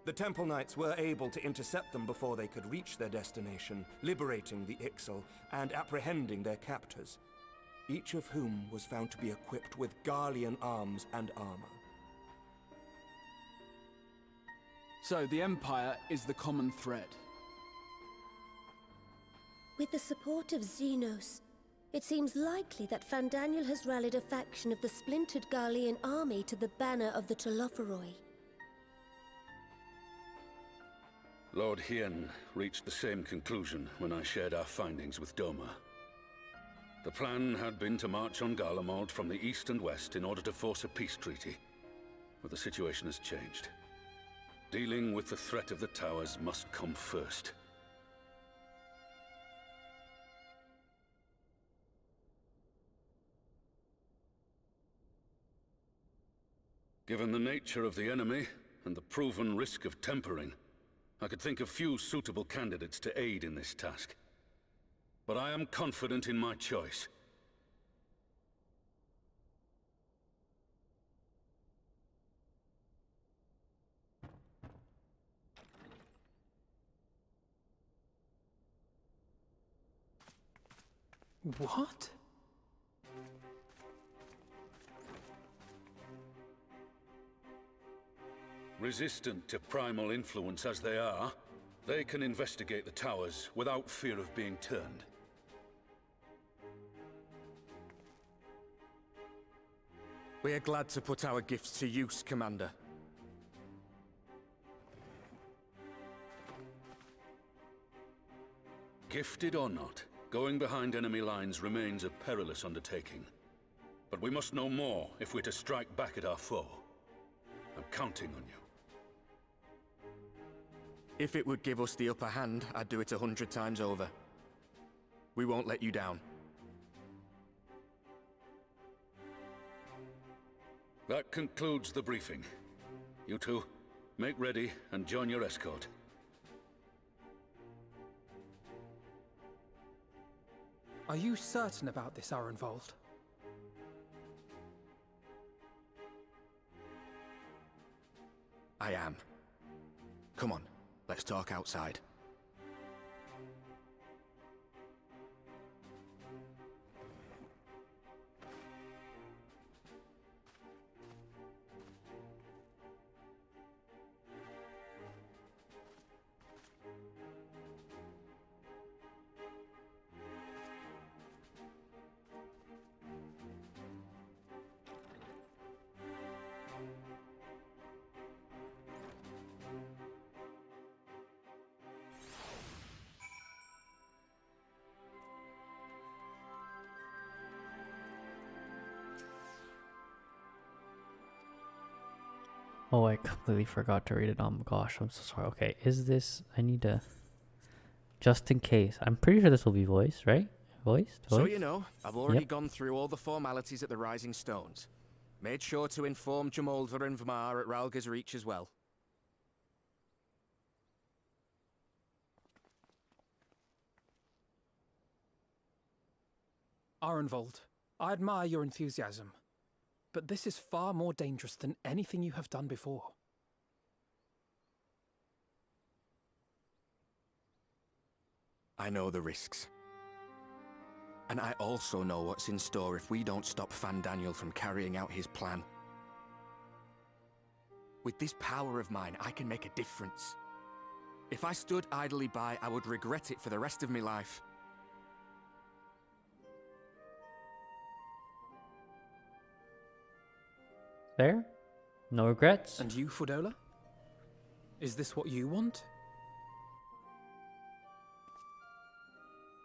The Temple Knights were able to intercept them before they could reach their destination, liberating the Ixal and apprehending their captors, each of whom was found to be equipped with Garlean arms and armor. So the Empire is the common thread. With the support of Xenos, it seems likely that Fandaniel has rallied a faction of the splintered Garlean army to the banner of the Telophoroi. Lord Hien reached the same conclusion when I shared our findings with Doma. The plan had been to march on Garlemald from the east and west in order to force a peace treaty. But the situation has changed. Dealing with the threat of the towers must come first. Given the nature of the enemy and the proven risk of tempering, I could think of few suitable candidates to aid in this task. But I am confident in my choice. What? Resistant to primal influence as they are, they can investigate the towers without fear of being turned. We are glad to put our gifts to use, Commander. Gifted or not, going behind enemy lines remains a perilous undertaking. But we must know more if we're to strike back at our foe. I'm counting on you. If it would give us the upper hand, I'd do it 100 times over. We won't let you down. That concludes the briefing. You two, make ready and join your escort. Are you certain about this, Arenvold? I am. Come on, let's talk outside. Oh, I completely forgot to read it. Oh my gosh, I'm so sorry. Okay, is this... I need to... Just in case. I'm pretty sure this will be voiced, right? Voiced? So you know, I've already Yep. gone through all the formalities at the Rising Stones. Made sure to inform Jamolder and Vmar at Ralga's Reach as well. Arenvold, I admire your enthusiasm, but this is far more dangerous than anything you have done before. I know the risks. And I also know what's in store if we don't stop Fandaniel from carrying out his plan. With this power of mine, I can make a difference. If I stood idly by, I would regret it for the rest of my life. Fair? No regrets? And you, Fordola? Is this what you want?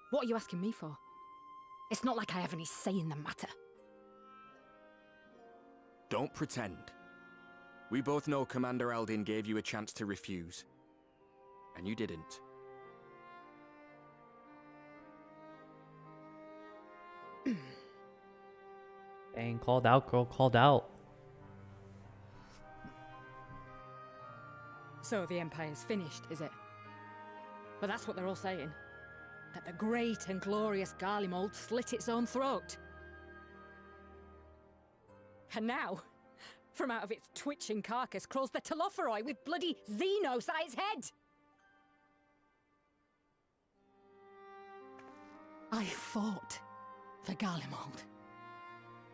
What are you asking me for? It's not like I have any say in the matter. Don't pretend. We both know Commander Aldin gave you a chance to refuse. And you didn't. Dang, called out, girl, called out. So the Empire's finished, is it? But that's what they're all saying. That the great and glorious Garlemald slit its own throat. And now, from out of its twitching carcass crawls the Telophoroi with bloody Xenos at its head! I fought for Garlemald.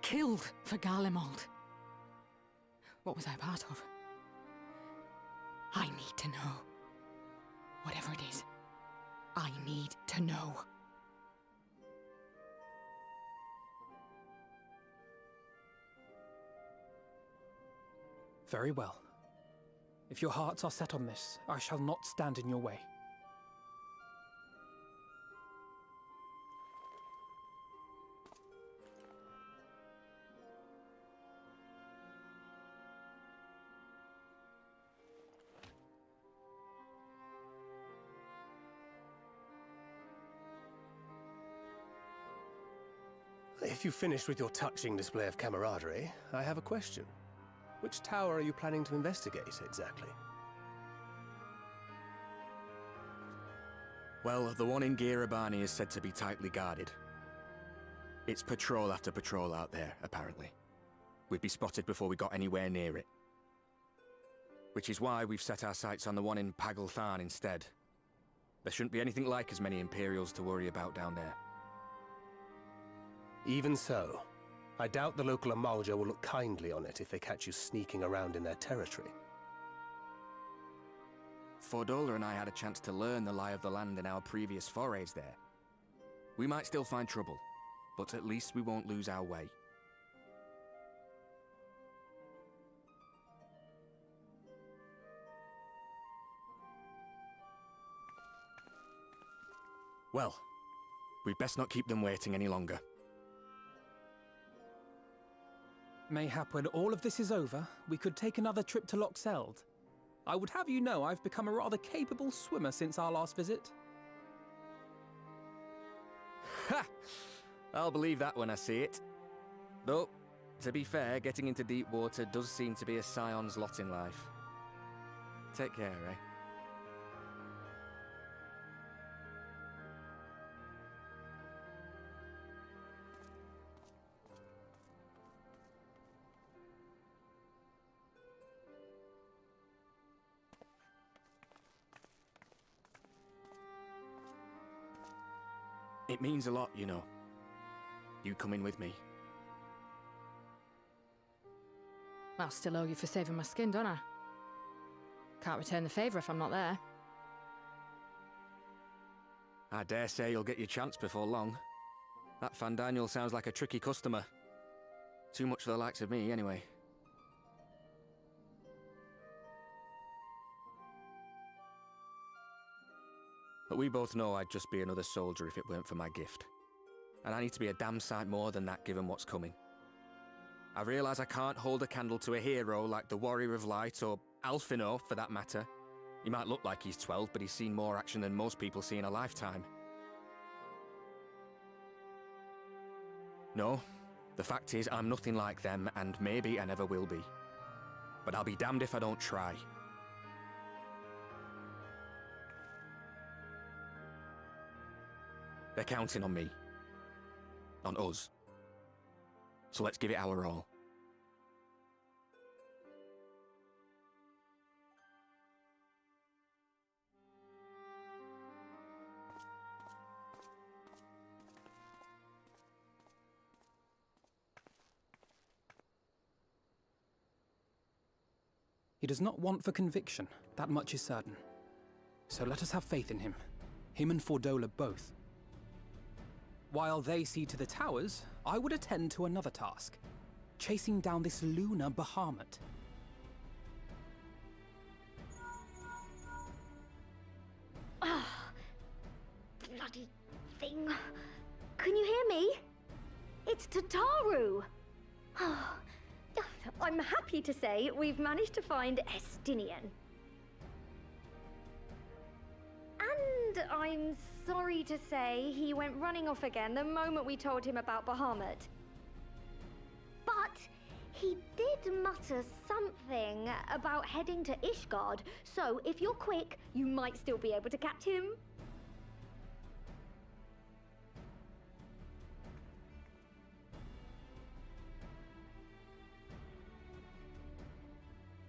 Killed for Garlemald. What was I part of? I need to know. Whatever it is, I need to know. Very well. If your hearts are set on this, I shall not stand in your way. If you've finished with your touching display of camaraderie, I have a question. Which tower are you planning to investigate, exactly? Well, the one in Girabani is said to be tightly guarded. It's patrol after patrol out there, apparently. We'd be spotted before we got anywhere near it. Which is why we've set our sights on the one in Pagalthan instead. There shouldn't be anything like as many Imperials to worry about down there. Even so, I doubt the local Amalja will look kindly on it if they catch you sneaking around in their territory. Fordola and I had a chance to learn the lie of the land in our previous forays there. We might still find trouble, but at least we won't lose our way. Well, we'd best not keep them waiting any longer. Mayhap when all of this is over, we could take another trip to Loxeld. I would have you know I've become a rather capable swimmer since our last visit. Ha! I'll believe that when I see it. Though, to be fair, getting into deep water does seem to be a scion's lot in life. Take care, eh? It means a lot, you know. You coming with me. I'll still owe you for saving my skin, don't I? Can't return the favour if I'm not there. I dare say you'll get your chance before long. That Fandaniel sounds like a tricky customer. Too much for the likes of me, anyway. But we both know I'd just be another soldier if it weren't for my gift. And I need to be a damn sight more than that given what's coming. I realise I can't hold a candle to a hero like the Warrior of Light or Alphino, for that matter. He might look like he's 12, but he's seen more action than most people see in a lifetime. No, the fact is I'm nothing like them, and maybe I never will be. But I'll be damned if I don't try. They're counting on me. On us. So let's give it our all. He does not want for conviction, that much is certain. So let us have faith in him. Him and Fordola both. While they see to the towers, I would attend to another task. Chasing down this lunar Bahamut. Ah, bloody thing. Can you hear me? It's Tataru. I'm happy to say we've managed to find Estinian. And I'm sorry to say he went running off again the moment we told him about Bahamut. But he did mutter something about heading to Ishgard, so if you're quick, you might still be able to catch him.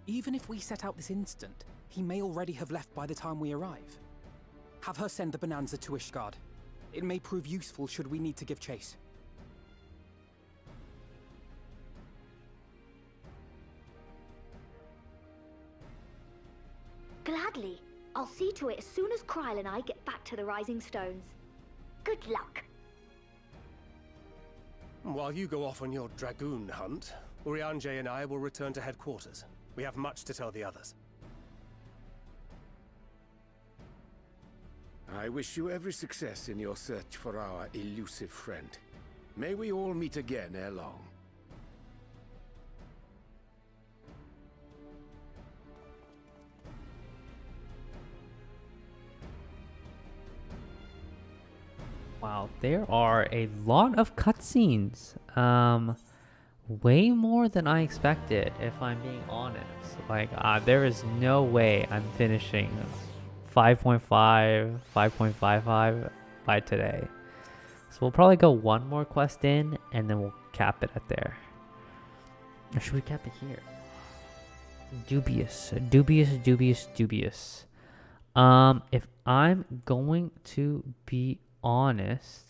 Even if we set out this instant, he may already have left by the time we arrive. Have her send the Bonanza to Ishgard. It may prove useful should we need to give chase. Gladly. I'll see to it as soon as Kryl and I get back to the Rising Stones. Good luck. While you go off on your dragoon hunt, Urianger and I will return to headquarters. We have much to tell the others. I wish you every success in your search for our elusive friend. May we all meet again ere long. Wow, there are a lot of cutscenes. Way more than I expected, if I'm being honest. Like, there is no way I'm finishing 5.5, 5.55 by today. So we'll probably go one more quest in, and then we'll cap it at there. Or should we cap it here? Dubious. If I'm going to be honest,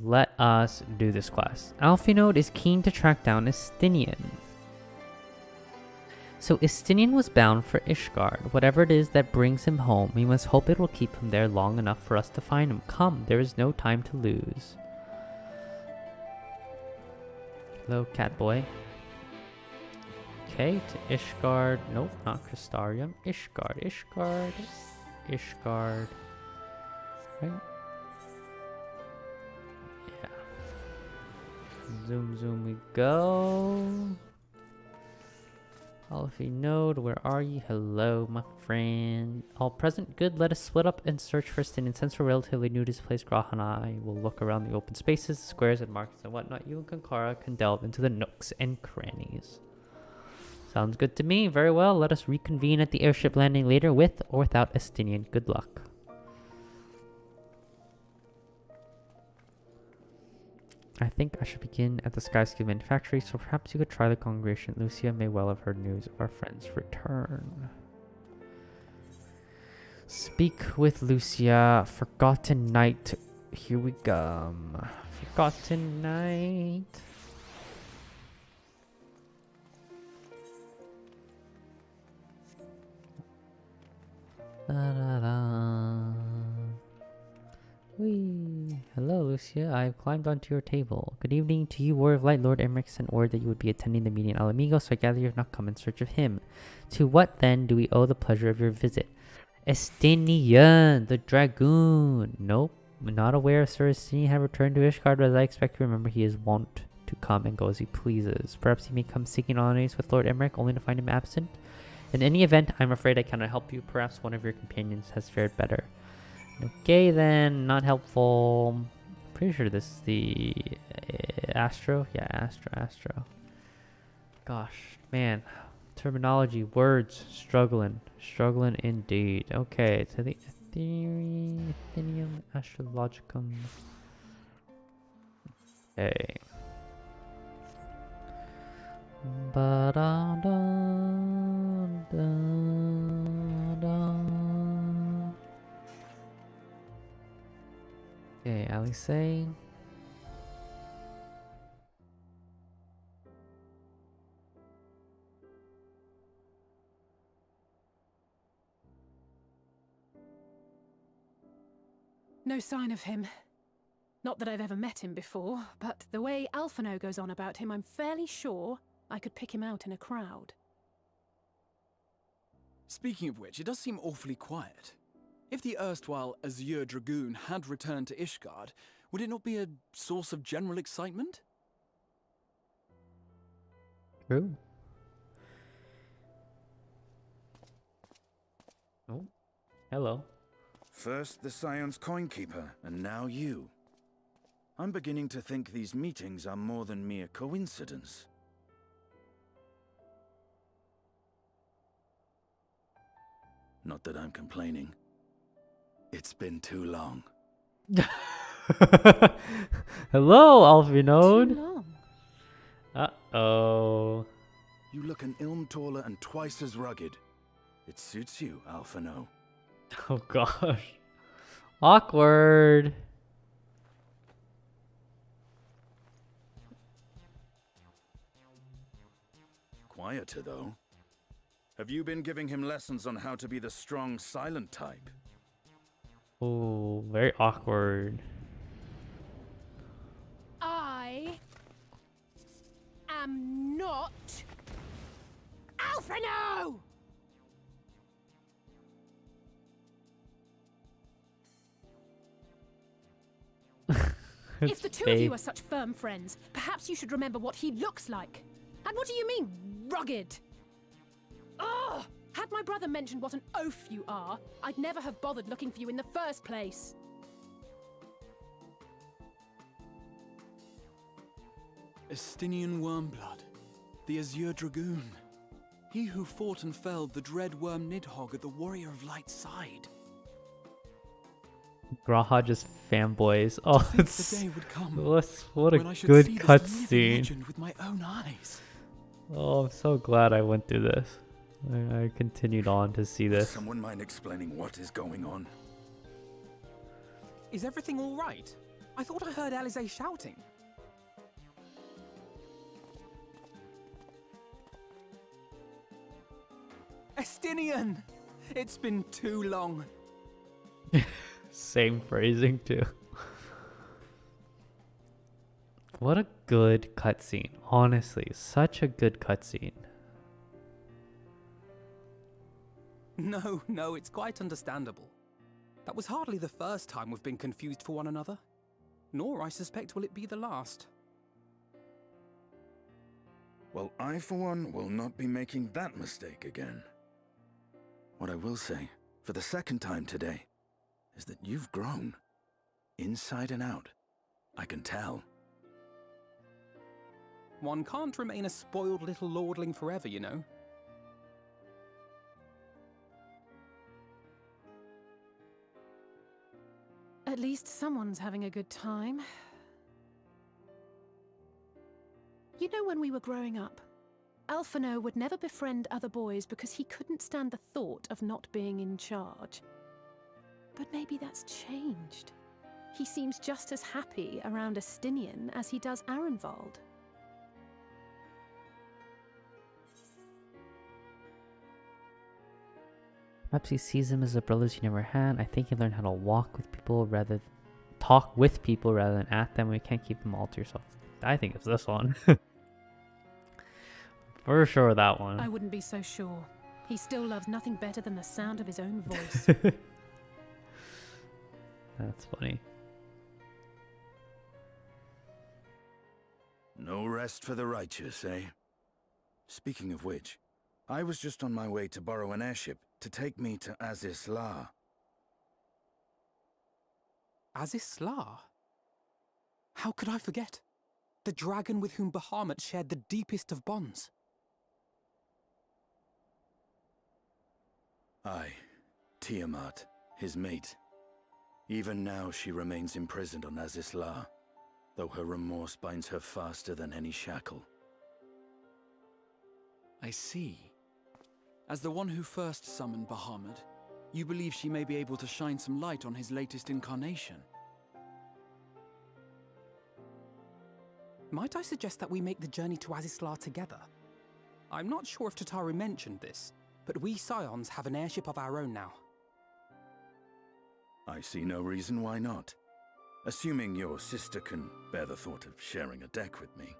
let us do this quest. Alphinaud is keen to track down Estinian. So Estinian was bound for Ishgard. Whatever it is that brings him home, we must hope it will keep him there long enough for us to find him. Come, there is no time to lose. Hello, Catboy. Okay, to Ishgard. Nope, not Crystarium. Ishgard. Right? Zoom we go. Alphinaud, where are you? Hello, my friend. All present? Good. Let us split up and search for Estinian. Since we're relatively new to this place, Grah and I will look around the open spaces, squares, and markets and whatnot. You and Kankara can delve into the nooks and crannies. Sounds good to me. Very well. Let us reconvene at the airship landing later with or without Estinian. Good luck. I think I should begin at the Skyscale Manufactory, so perhaps you could try the congregation. Lucia may well have heard news of our friend's return. Speak with Lucia. Forgotten Night. Here we go. Forgotten Night. Da, da, da. Whee. Hello, Lucia. I have climbed onto your table. Good evening to you, Warrior of Light. Lord Emmerich sent word that you would be attending the meeting in Alamigo, so I gather you have not come in search of him. To what, then, do we owe the pleasure of your visit? Estinian, the Dragoon. Nope, not aware of Sir Estinian have returned to Ishgard, but as I expect to remember, he is wont to come and go as he pleases. Perhaps he may come seeking holidays with Lord Emmerich, only to find him absent. In any event, I'm afraid I cannot help you. Perhaps one of your companions has fared better. Okay then, not helpful. Pretty sure this is the Astro. Yeah, Astro. Gosh, man. Terminology, words, struggling indeed. Okay, to the Aetherium Astrologicum. Okay. Ba-da-da-da-da. Okay, Alice. No sign of him. Not that I've ever met him before, but the way Alphino goes on about him, I'm fairly sure I could pick him out in a crowd. Speaking of which, it does seem awfully quiet. If the erstwhile Azure Dragoon had returned to Ishgard, would it not be a source of general excitement? True. Oh, hello. First the Scion's Coinkeeper, and now you. I'm beginning to think these meetings are more than mere coincidence. Not that I'm complaining. It's been too long. Hello, Alphino. Too long. Uh-oh. You look an ilm taller and twice as rugged. It suits you, Alphino. Oh gosh. Awkward. Quieter, though. Have you been giving him lessons on how to be the strong, silent type? Oh, very awkward. I am not Alphino! If the two of you are such firm friends, perhaps you should remember what he looks like. And what do you mean, rugged? Ugh! Had my brother mentioned what an oaf you are, I'd never have bothered looking for you in the first place. Estinian Wormblood, the Azure Dragoon. He who fought and felled the dread worm Nidhogg at the Warrior of Light's side. Graha just fanboys. Oh, it's the day would come what a when I should good see this cutscene. legend with my own eyes. Oh, I'm so glad I went through this. I continued on to see this. Someone mind explaining what is going on? Is everything all right? I thought I heard Alize shouting. Estinian! It's been too long. Same phrasing too. What a good cutscene. Honestly, such a good cutscene. No, it's quite understandable. That was hardly the first time we've been confused for one another. Nor, I suspect, will it be the last. Well, I, for one, will not be making that mistake again. What I will say, for the second time today, is that you've grown. Inside and out. I can tell. One can't remain a spoiled little lordling forever, you know. At least someone's having a good time. You know, when we were growing up, Alphino would never befriend other boys because he couldn't stand the thought of not being in charge. But maybe that's changed. He seems just as happy around Estinian as he does Arenvald. Perhaps he sees them as the brothers he never had. I think he learned how to walk with people talk with people rather than at them. We can't keep them all to yourself. I think it's this one. For sure, that one. I wouldn't be so sure. He still loves nothing better than the sound of his own voice. That's funny. No rest for the righteous, eh? Speaking of which, I was just on my way to borrow an airship to take me to Azis La. Azis La? How could I forget? The dragon with whom Bahamut shared the deepest of bonds. Aye, Tiamat, his mate. Even now she remains imprisoned on Azis La. though her remorse binds her faster than any shackle. I see. As the one who first summoned Bahamut, you believe she may be able to shine some light on his latest incarnation. Might I suggest that we make the journey to Azisla together? I'm not sure if Tataru mentioned this, but we Scions have an airship of our own now. I see no reason why not. Assuming your sister can bear the thought of sharing a deck with me.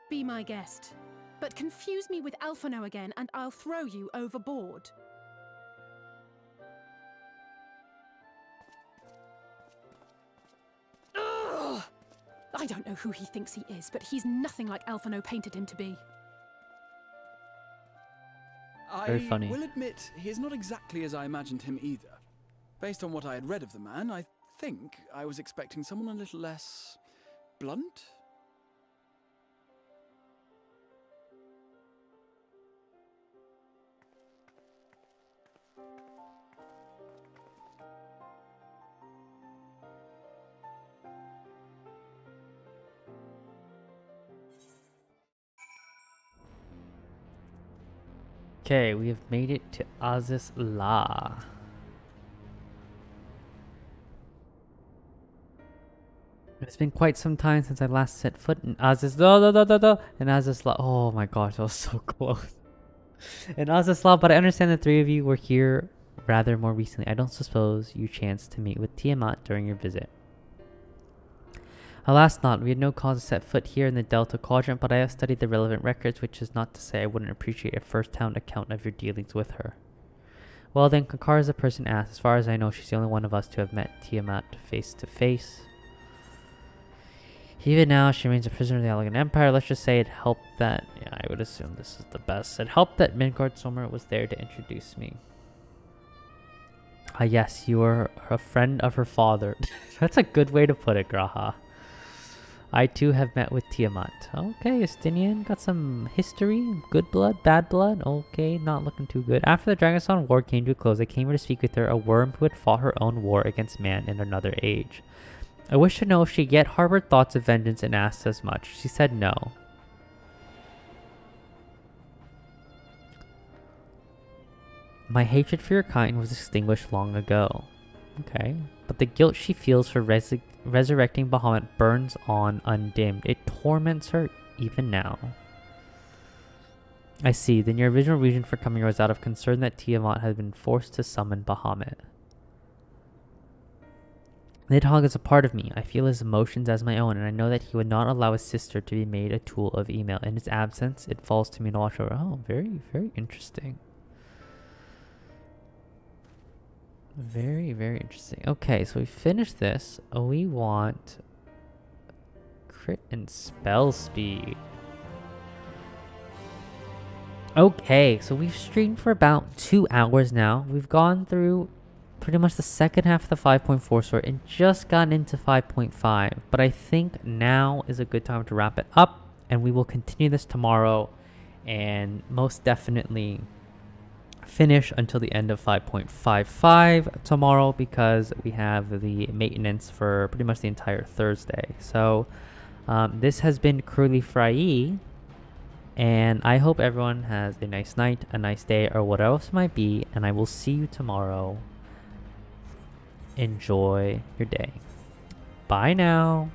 Be my guest. But confuse me with Alphino again and I'll throw you overboard. Ugh! I don't know who he thinks he is, but he's nothing like Alphino painted him to be. Very funny. I will admit, he is not exactly as I imagined him either. Based on what I had read of the man, I think I was expecting someone a little less blunt. Okay, we have made it to Azisla. It's been quite some time since I last set foot in Azisla. Oh my gosh, that was so close. In Azisla, but I understand the three of you were here rather more recently. I don't suppose you chanced to meet with Tiamat during your visit. Alas not, we had no cause to set foot here in the Delta Quadrant, but I have studied the relevant records, which is not to say I wouldn't appreciate a first-hand account of your dealings with her. Well then, Kakar is the person asked. As far as I know, she's the only one of us to have met Tiamat face to face. Even now, she remains a prisoner of the Elegant Empire. Let's just say it helped that... Yeah, I would assume this is the best. It helped that Midgard Sommer was there to introduce me. Ah yes, you were a friend of her father. That's a good way to put it, Graha. I too have met with Tiamat. Okay, Estinian, got some history. Good blood, bad blood. Okay, not looking too good. After the Dragonstone War came to a close, I came here to speak with her, a worm who had fought her own war against man in another age. I wished to know if she yet harbored thoughts of vengeance and asked as much. She said no. My hatred for your kind was extinguished long ago. Okay, but the guilt she feels for resurrecting Bahamut burns on undimmed. It torments her even now. I see. Then your original reason for coming here was out of concern that Tiamat had been forced to summon Bahamut. Nidhogg is a part of me. I feel his emotions as my own, and I know that he would not allow his sister to be made a tool of email. In his absence, it falls to me to watch over. Oh, very, very interesting. Very, very interesting. Okay, so we finished this. We want crit and spell speed. Okay, so we've streamed for about 2 hours now. We've gone through pretty much the second half of the 5.4 story and just gotten into 5.5. But I think now is a good time to wrap it up, and we will continue this tomorrow and most definitely finish until the end of 5.55 tomorrow, because we have the maintenance for pretty much the entire Thursday. So this has been Curly Fry, and I hope everyone has a nice night, a nice day, or what else it might be, and I will see you tomorrow. Enjoy your day. Bye now.